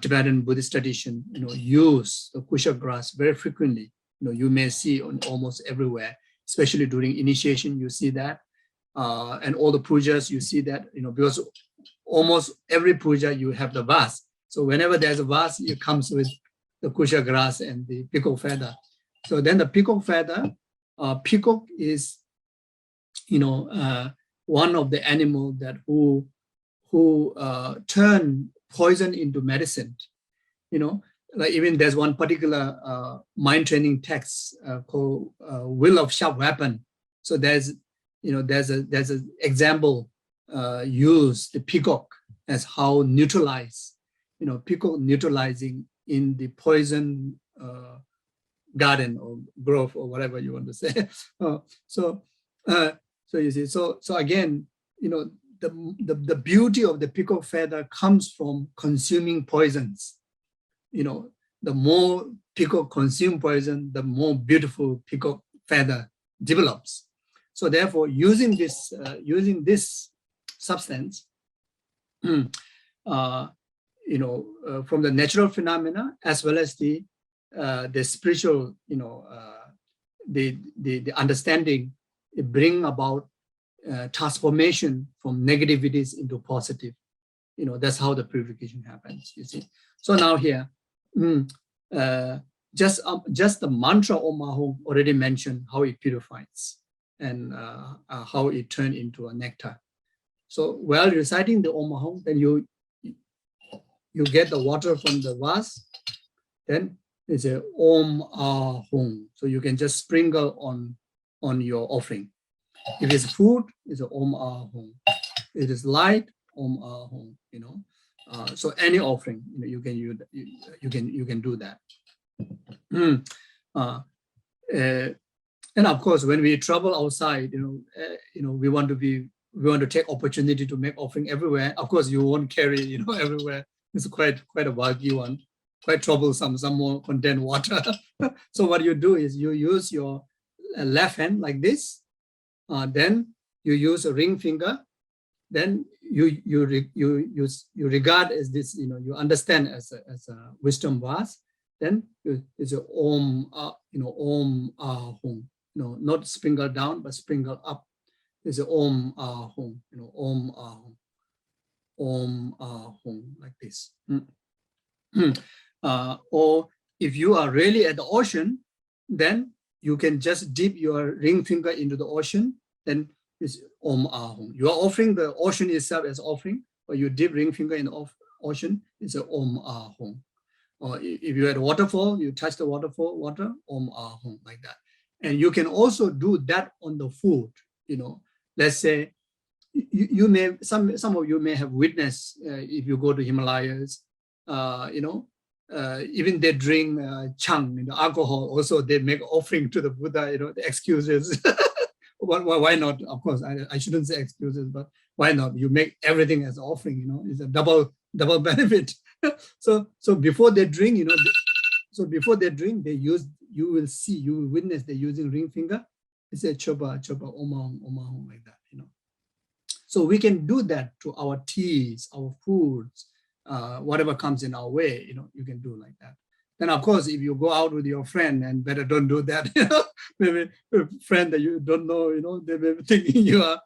Tibetan Buddhist tradition, use the kusha grass very frequently. You may see on almost everywhere, especially during initiation, you see that, and all the pujas you see that, because almost every puja you have the vase. So whenever there's a vase, it comes with the kusha grass and the peacock feather. So then the peacock feather, peacock is, one of the animal that who turn poison into medicine. Like even there's one particular mind training text called Will of Sharp Weapon. So there's an example use the peacock as how neutralize, peacock neutralizing in the poison garden or grove or whatever you want to say. So you see, so again, the beauty of the peacock feather comes from consuming poisons. The more peacock consume poison, the more beautiful peacock feather develops. So therefore, using this substance, from the natural phenomena as well as the spiritual, the understanding, it bring about transformation from negativities into positive. That's how the purification happens. You see. So now here, just the mantra Om Ahom already mentioned how it purifies and how it turned into a nectar. So while reciting the Om Ahom, then you get the water from the vase. Then it's a Om Ahom. So you can just sprinkle on your offering. If it's food, it's a Om Ahom. If it is light, Om Ahom. So any offering, you can do that. And of course, when we travel outside, we want to take opportunity to make offering everywhere. Of course, you won't carry, everywhere. It's quite a bulky one, quite troublesome. Some more contain water. So what you do is you use your left hand like this. Then you use a ring finger. Then you regard as this, you understand as a wisdom vase. Then it's a Om, Om Ahom. Not sprinkle down, but sprinkle up. It's a Om Ahom, Om Ahom, Om Ahom, like this. Or if you are really at the ocean, then you can just dip your ring finger into the ocean. Then it's Om Ahom. You are offering the ocean itself as offering, but you dip ring finger in the ocean, it's a Om Ahom. Or if you're at a waterfall, you touch the waterfall, water, Om Ahom, like that. And you can also do that on the food. Let's say you may, some of you may have witnessed if you go to Himalayas, even they drink chang, alcohol. Also, they make offering to the Buddha. The excuses. Why not? Of course, I shouldn't say excuses, but why not? You make everything as offering. It's a double benefit. So before they drink, they use. You will witness they're using ring finger. It's a chopa, omahom, like that. So we can do that to our teas, our foods, whatever comes in our way. You can do like that. Then of course, if you go out with your friend, and better don't do that. Maybe a friend that you don't know, they may be thinking you're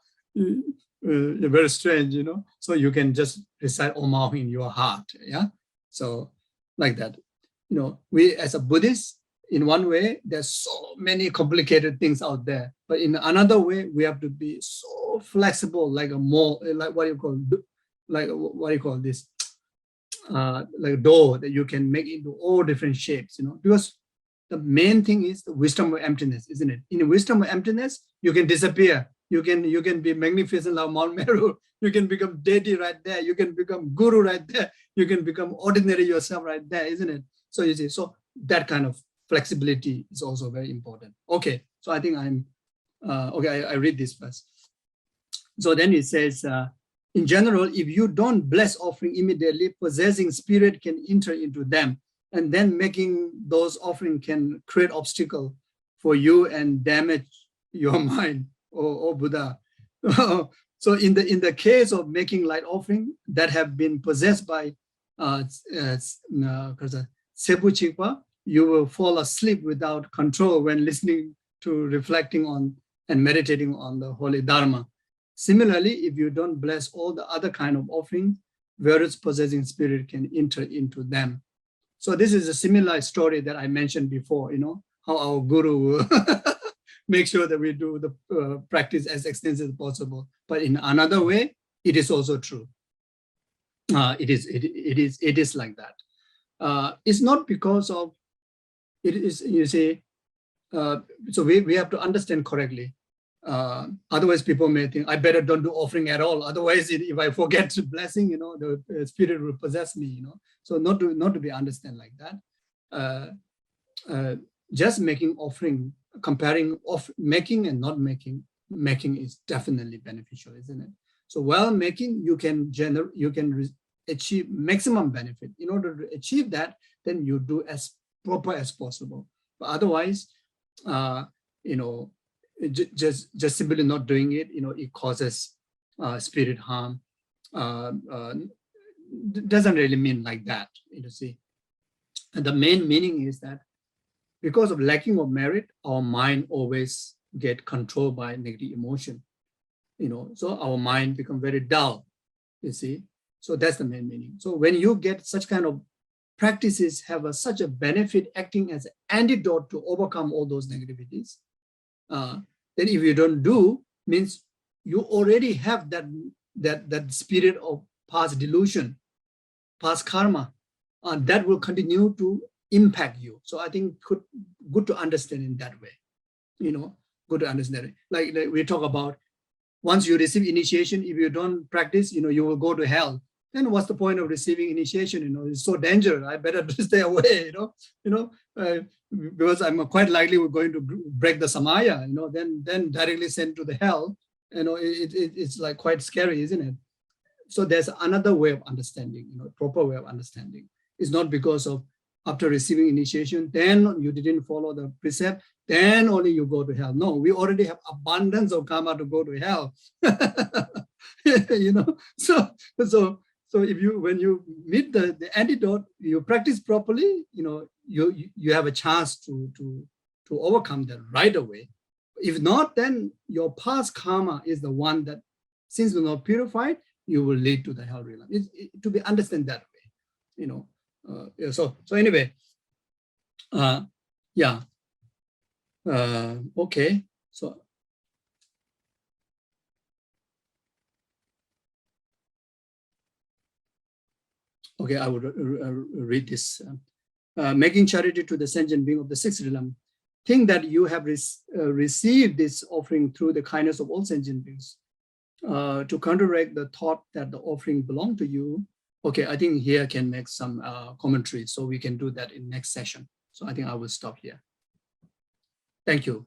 very strange. So you can just recite Om Ahom in your heart. Yeah. So like that. We as a Buddhist, in one way, there's so many complicated things out there. But in another way, we have to be so flexible, like a mold, like what do you call this? Like a dough that you can make into all different shapes, because the main thing is the wisdom of emptiness, isn't it? In the wisdom of emptiness, you can disappear. You can be magnificent like Mount Meru. You can become deity right there. You can become guru right there. You can become ordinary yourself right there, isn't it? So you see, so that kind of flexibility is also very important. Okay, so I think I'm, okay, I read this first. So then it says, in general, if you don't bless offering immediately, possessing spirit can enter into them, and then making those offering can create obstacle for you and damage your mind, or Buddha. So in the case of making light offering that have been possessed by Sebu Chikpa, you will fall asleep without control when listening to, reflecting on, and meditating on the holy Dharma. Similarly, if you don't bless all the other kind of offerings, various possessing spirit can enter into them. So this is a similar story that I mentioned before, how our guru will make sure that we do the practice as extensive as possible. But in another way, it is also true. It is like that. It's not because of, it is, you see, so we have to understand correctly. Otherwise, people may think, I better don't do offering at all. Otherwise, if I forget blessing, the spirit will possess me, So not to be understand like that. Just making offering, comparing off making and not making is definitely beneficial, isn't it? So while making, you can achieve maximum benefit. In order to achieve that, then you do as proper as possible. But otherwise, just simply not doing it, it causes spirit harm. Doesn't really mean like that, you see. And the main meaning is that because of lacking of merit, our mind always get controlled by negative emotion, so our mind become very dull, you see. So that's the main meaning. So when you get such kind of practices have such a benefit, acting as an antidote to overcome all those negativities, then if you don't do, means you already have that spirit of past delusion, past karma, that will continue to impact you. So I think good to understand in that way, good to understand it. Like we talk about, once you receive initiation, if you don't practice, you will go to hell. Then what's the point of receiving initiation? It's so dangerous. I better stay away, because I'm quite likely we're going to break the samaya, then directly sent to the hell. It's like quite scary, isn't it? So there's another way of understanding, proper way of understanding. It's not because of after receiving initiation, then you didn't follow the precept, then only you go to hell. No, we already have abundance of karma to go to hell. So if when you meet the antidote, you practice properly, you have a chance to overcome that right away. If not, then your past karma is the one that, since you're not purified, you will lead to the hell realm. To be understand that way, So anyway, yeah. Okay. So. Okay, I would read this. Making charity to the sentient being of the sixth realm. Think that you have received this offering through the kindness of all sentient beings. To counteract the thought that the offering belonged to you. Okay, I think here I can make some commentary, so we can do that in next session. So I think I will stop here. Thank you.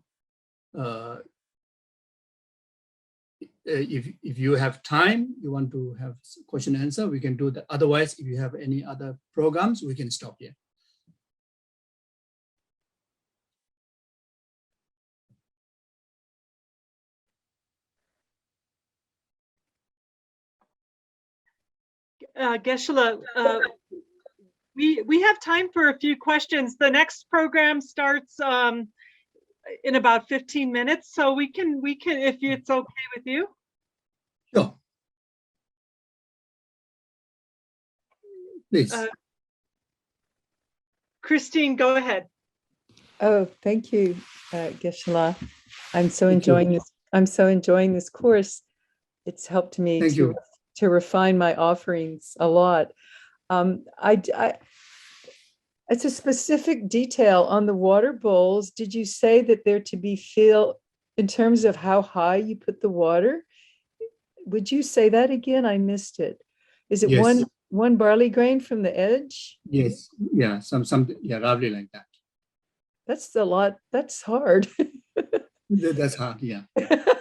If you have time, you want to have question and answer, we can do that. Otherwise, if you have any other programs, we can stop here. Geshe, we have time for a few questions. The next program starts in about 15 minutes, so we can if it's okay with you. Sure. Please. Christine, go ahead. Oh, thank you, Geshe. I'm so enjoying this. I'm so enjoying this course. It's helped me to refine my offerings a lot. It's a specific detail on the water bowls. Did you say that they're to be filled in terms of how high you put the water? Would you say that again? I missed it. Is it one barley grain from the edge? Yes. Yeah. Yeah, roughly like that. That's a lot. That's hard. That's hard. Yeah.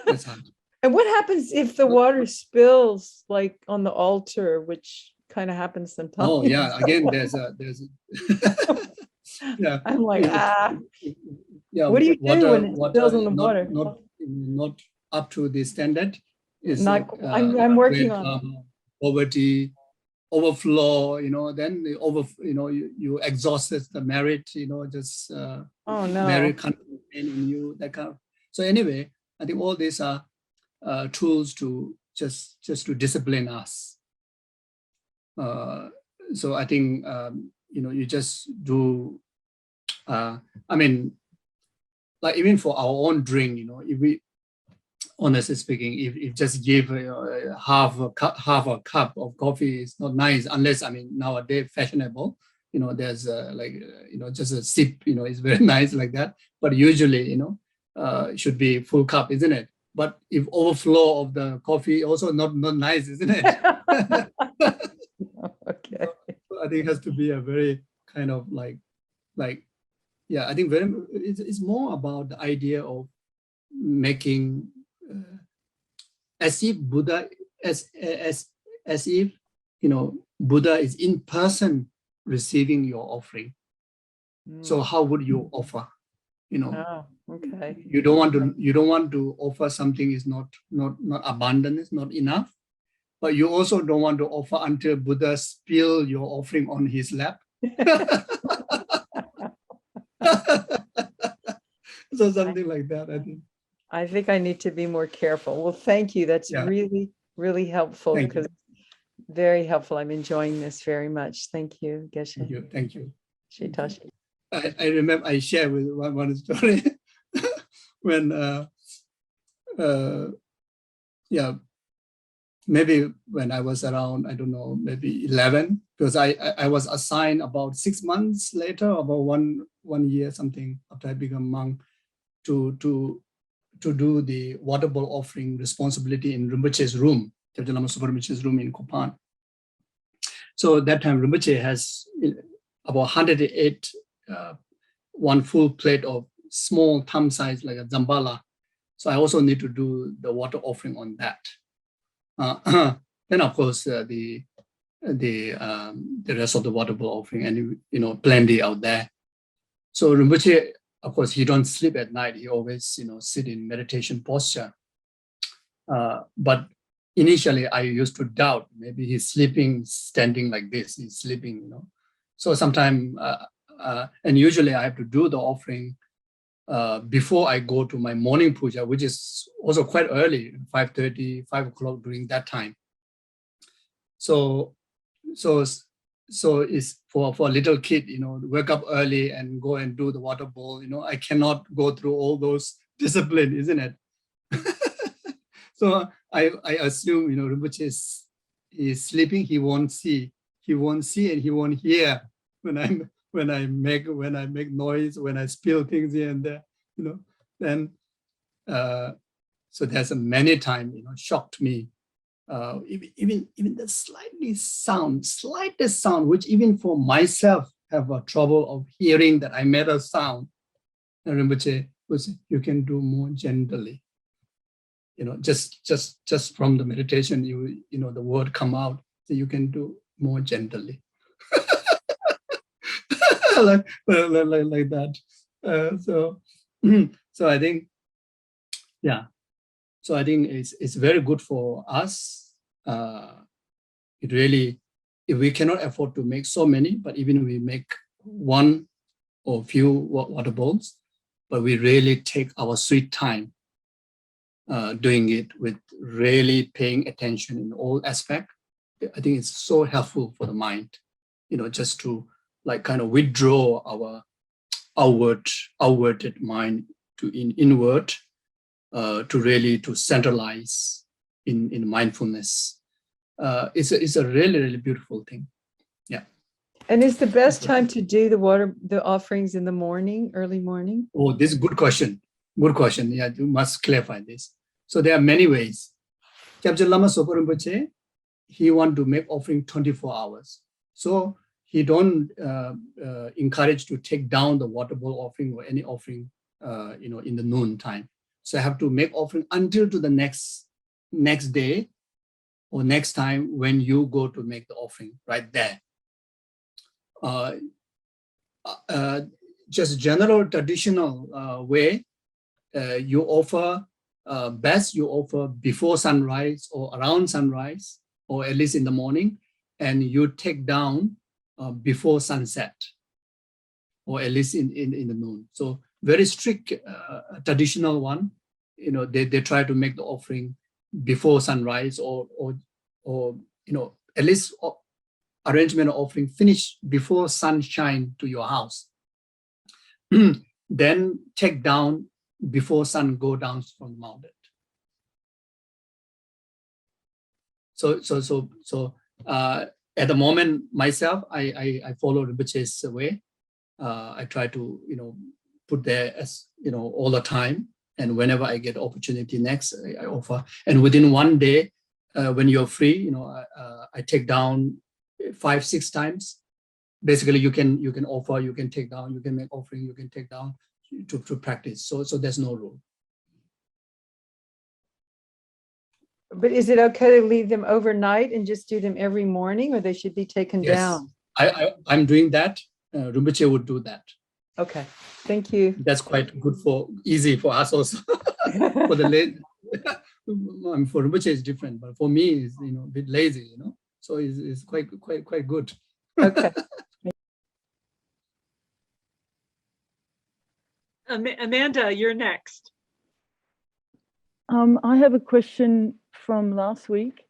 That's hard. And what happens if the water spills like on the altar, which kind of happens sometimes? Oh yeah, again, there's a yeah. I'm like, Yeah, what do you do when it spills water on the water? not up to the standard is Not, I'm working great on it. poverty, overflow, then the you exhausted the merit, just Oh no. merit can't remain in you, that kind of. So anyway, I think all these are tools to just to discipline us. So I think you just do. I mean, like even for our own drink, if we, honestly speaking, if just give half a cup of coffee is not nice, unless, I mean, nowadays fashionable, there's just a sip, is very nice like that. But usually, it should be full cup, isn't it? But if overflow of the coffee, also not nice, isn't it? Okay. I think it has to be a very kind of like, yeah, I think it's more about the idea of making as if Buddha, as if, Buddha is in person receiving your offering. So how would you offer? Oh, okay. You don't want to offer something is not abundant, is not enough. But you also don't want to offer until Buddha spill your offering on his lap. So something like that, I think. I think I need to be more careful. Well, thank you. That's Yeah. really, really helpful Thank because very helpful. I'm enjoying this very much. Thank you, Geshe. Thank you. Shitashi. I remember I shared with one story when maybe when I was around, I don't know, maybe 11, because I was assigned about 6 months later, about one year something after I became monk, to do the water bowl offering responsibility in Rinpoche's room, Kyabje Lama Zopa Rinpoche's room in Kopan. So that time Rinpoche has about 108 one full plate of small thumb size, like a zambala. So I also need to do the water offering on that. Then of course the rest of the water bowl offering, and plenty out there. So Rinpoche, of course, he don't sleep at night. He always sit in meditation posture. But initially I used to doubt, maybe he's sleeping standing like this. He's sleeping, So sometimes, and usually I have to do the offering before I go to my morning puja, which is also quite early, 5:30, 5 o'clock during that time. So it's for a little kid, wake up early and go and do the water bowl. I cannot go through all those discipline, isn't it? So I assume, Rinpoche is sleeping. He won't see and he won't hear when I make noise, when I spill things here and there, Then so there's a many times, shocked me. Even the slightest sound, which even for myself have a trouble of hearing that I made a sound. And Rinpoche was, you can do more gently. Just from the meditation, the word come out, so you can do more gently. like that. So I think, yeah. So I think it's very good for us. It really, if we cannot afford to make so many, but even if we make one or few water bowls, but we really take our sweet time doing it with really paying attention in all aspects. I think it's so helpful for the mind, just to like kind of withdraw our outwarded mind to inward, to really to centralize in mindfulness. It's a really, really beautiful thing. Yeah. And is the best time to do the offerings in the morning, early morning? Oh, this is a good question. Good question. Yeah, you must clarify this. So there are many ways. Kyabje Lama Zopa Rinpoche, he want to make offering 24 hours. So he don't encourage to take down the water bowl offering or any offering, in the noon time. So I have to make offering until to the next next day or next time when you go to make the offering, right there. Just general traditional way, you offer, best you offer before sunrise or around sunrise, or at least in the morning, and you take down before sunset, or at least in the noon. So very strict traditional one, they try to make the offering before sunrise, or at least arrangement of offering finish before sunshine to your house. Then take down before sun go down from the mountain. So at the moment myself, I follow Rinpoche's way. I try to put there as all the time, and whenever I get opportunity next, I offer. And within one day, when you're free, I take down 5-6 times. Basically, you can offer, you can take down, you can make offering, you can take down to practice. So there's no rule. But is it okay to leave them overnight and just do them every morning, or they should be taken down? I'm doing that. Rinpoche would do that. Okay, thank you. That's quite good easy for us also. For the late, for Rinpoche it's different, but for me it's a bit lazy, So it's quite good. Okay. Amanda, you're next. I have a question from last week.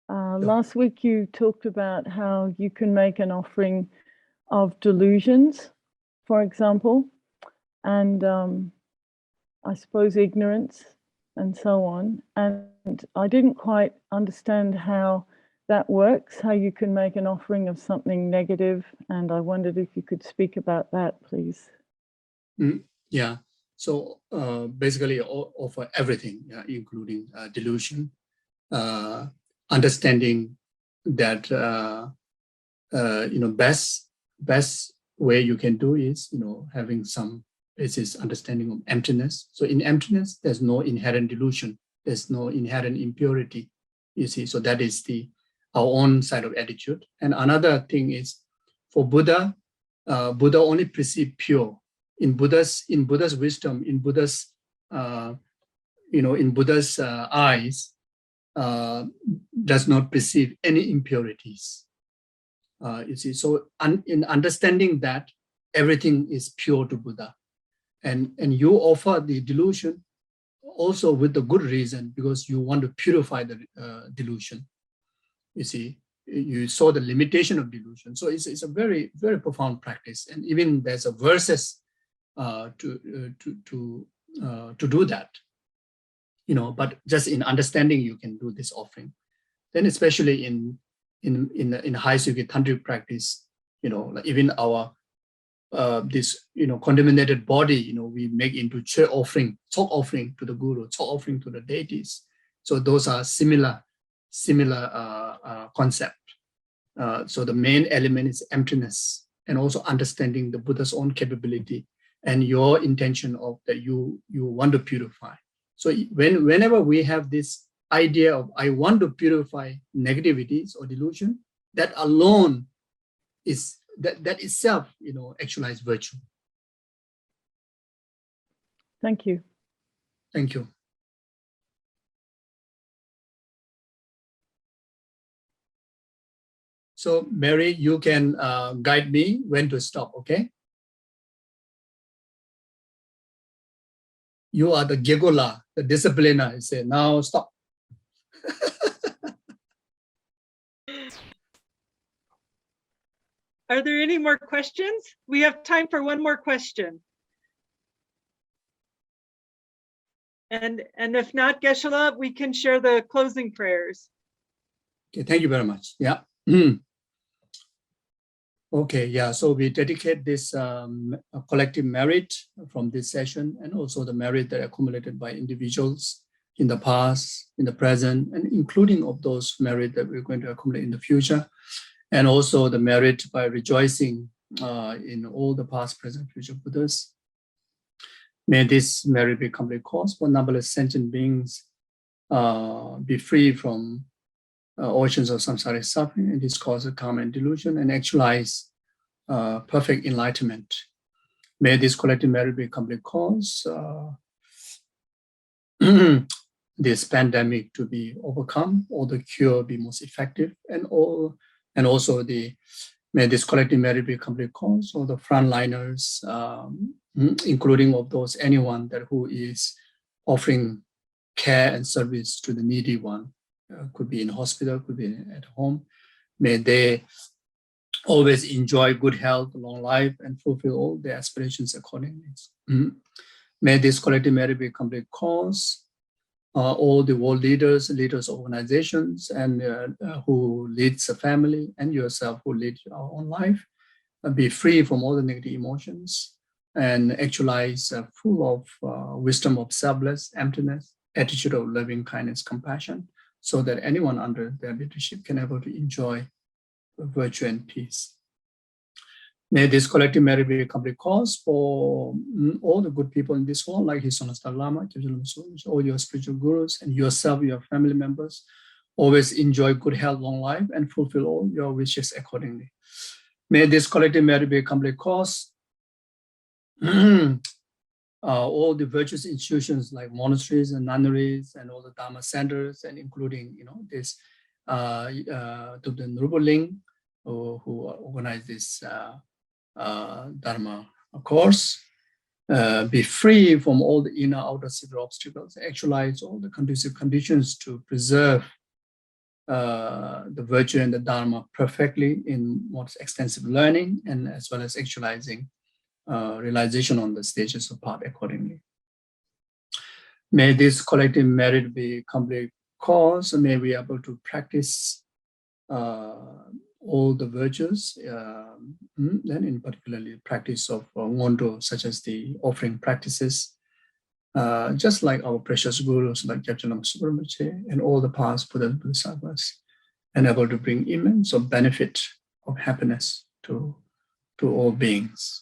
Last week you talked about how you can make an offering of delusions, for example, and I suppose ignorance and so on. And I didn't quite understand how that works, how you can make an offering of something negative. And I wondered if you could speak about that, please. Yeah. So basically offer everything, including delusion, understanding that best way you can do is having some basis understanding of emptiness. So in emptiness, there's no inherent delusion, there's no inherent impurity. You see, so that is our own side of attitude. And another thing is, for Buddha, Buddha only perceived pure. In Buddha's wisdom, in Buddha's eyes, does not perceive any impurities. You see, so in understanding that, everything is pure to Buddha, and you offer the delusion also with the good reason, because you want to purify the delusion. You see, you saw the limitation of delusion. So it's a very, very profound practice, and even there's a verses to do that, but just in understanding you can do this offering. Then especially in high Sukhi tantric practice, like even our this contaminated body, we make into chair offering, talk offering to the guru, talk offering to the deities. So those are similar concept. So the main element is emptiness, and also understanding the Buddha's own capability and your intention of that you want to purify. So whenever we have this idea of I want to purify negativities or delusion, that alone is that itself, actualized virtue. Thank you. Thank you. So Mary, you can guide me when to stop, okay? You are the Gegola, the discipliner. I say, now stop. Are there any more questions? We have time for one more question. And if not, Geshe, we can share the closing prayers. Okay, thank you very much. Yeah. Okay, yeah, so we dedicate this collective merit from this session, and also the merit that accumulated by individuals in the past, in the present, and including of those merit that we're going to accumulate in the future, and also the merit by rejoicing in all the past, present, future Buddhas. May this merit be complete cause for numberless sentient beings be free from oceans of samsaric suffering and discourse of karma and delusion, and actualize perfect enlightenment. May this collective merit be a complete cause this pandemic to be overcome, or the cure be most effective, and also may this collective merit be a complete cause, or the frontliners, including of those anyone that who is offering care and service to the needy one, could be in hospital, could be at home. May they always enjoy good health, long life, and fulfill all their aspirations accordingly. May this collective merit be a complete cause. All the world leaders of organizations, and who leads a family, and yourself who lead your own life, be free from all the negative emotions, and actualize full of wisdom of selfless, emptiness, attitude of loving kindness, compassion, so that anyone under their leadership can able to enjoy virtue and peace. May this collective merit be a complete cause for all the good people in this world, like His Honesty Lama, all your spiritual gurus, and yourself, your family members. Always enjoy good health, long life, and fulfill all your wishes accordingly. May this collective merit be a complete cause. All the virtuous institutions like monasteries and nunneries, and all the Dharma centers, and including this the Noble Ling, who organized this Dharma course, be free from all the inner outer civil obstacles, actualize all the conducive conditions to preserve the virtue and the Dharma perfectly in most extensive learning, and as well as actualizing realization on the stages of path accordingly. May this collective merit be complete cause, and may we be able to practice all the virtues, then in particularly practice of Ngondo, such as the offering practices, just like our precious gurus like Geshe Zopa Rinpoche and all the past Buddhas and Bodhisattvas, and able to bring immense of benefit of happiness to all beings.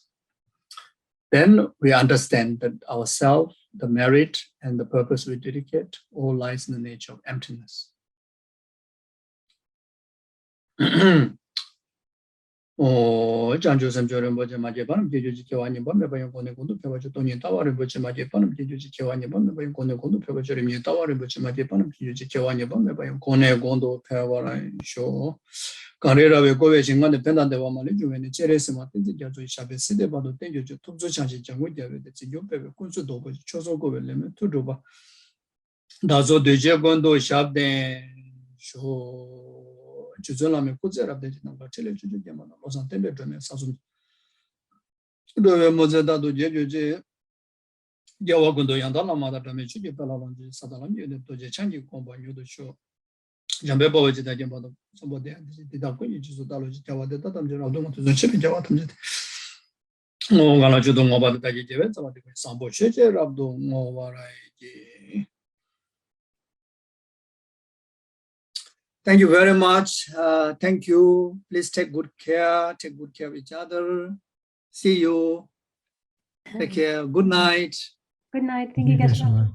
Then we understand that ourself, the merit, and the purpose we dedicate all lies in the nature of emptiness. Janjo Samjo Rinpoche Maje Panam Jeju Kewani Bam Mebayon Kone Kundu Pewacho Tony Tawa Rinpoche Maje Panam Jeju Kewani Bam Mebayon Kone Kundu Pewacho Rimye Tawa Rinpoche Maje Panam Jeju Kewani Bam Mebayon Kone Kundu Pewara Sho Kanrera We Kowe Shingan Pendan Dewa Mali Juweni Cheresima Tenzi Jajo Shabe Side Bado Tenjo Tupzo Chanchi Jangu Jawe De Zinjo Pewe Kunsu Dobo Choso Kowe Leme Tuduba Dazo Deje Gondo Shabden Sho Chuzolame Kuzera Dejinanga Chile Chuju Yamana, Losan Tembe Drame Sasum. Dove Mozeda do Jeju Yawagundo Yandala Mada Drame Chuji Palavanji Sadalam, Doje Changi Comba Yudo Show. Jambebo Jambado, somebody did not go into the Daloji Jawa, the Tatam Java to the Chip Jawatam. No Galajudum about the Taji, Sambo Cheche, Rabdo Movarai. Thank you very much. Thank you. Please take good care of each other. See you. Take care. Good night. Good night. Thank you, Geshe.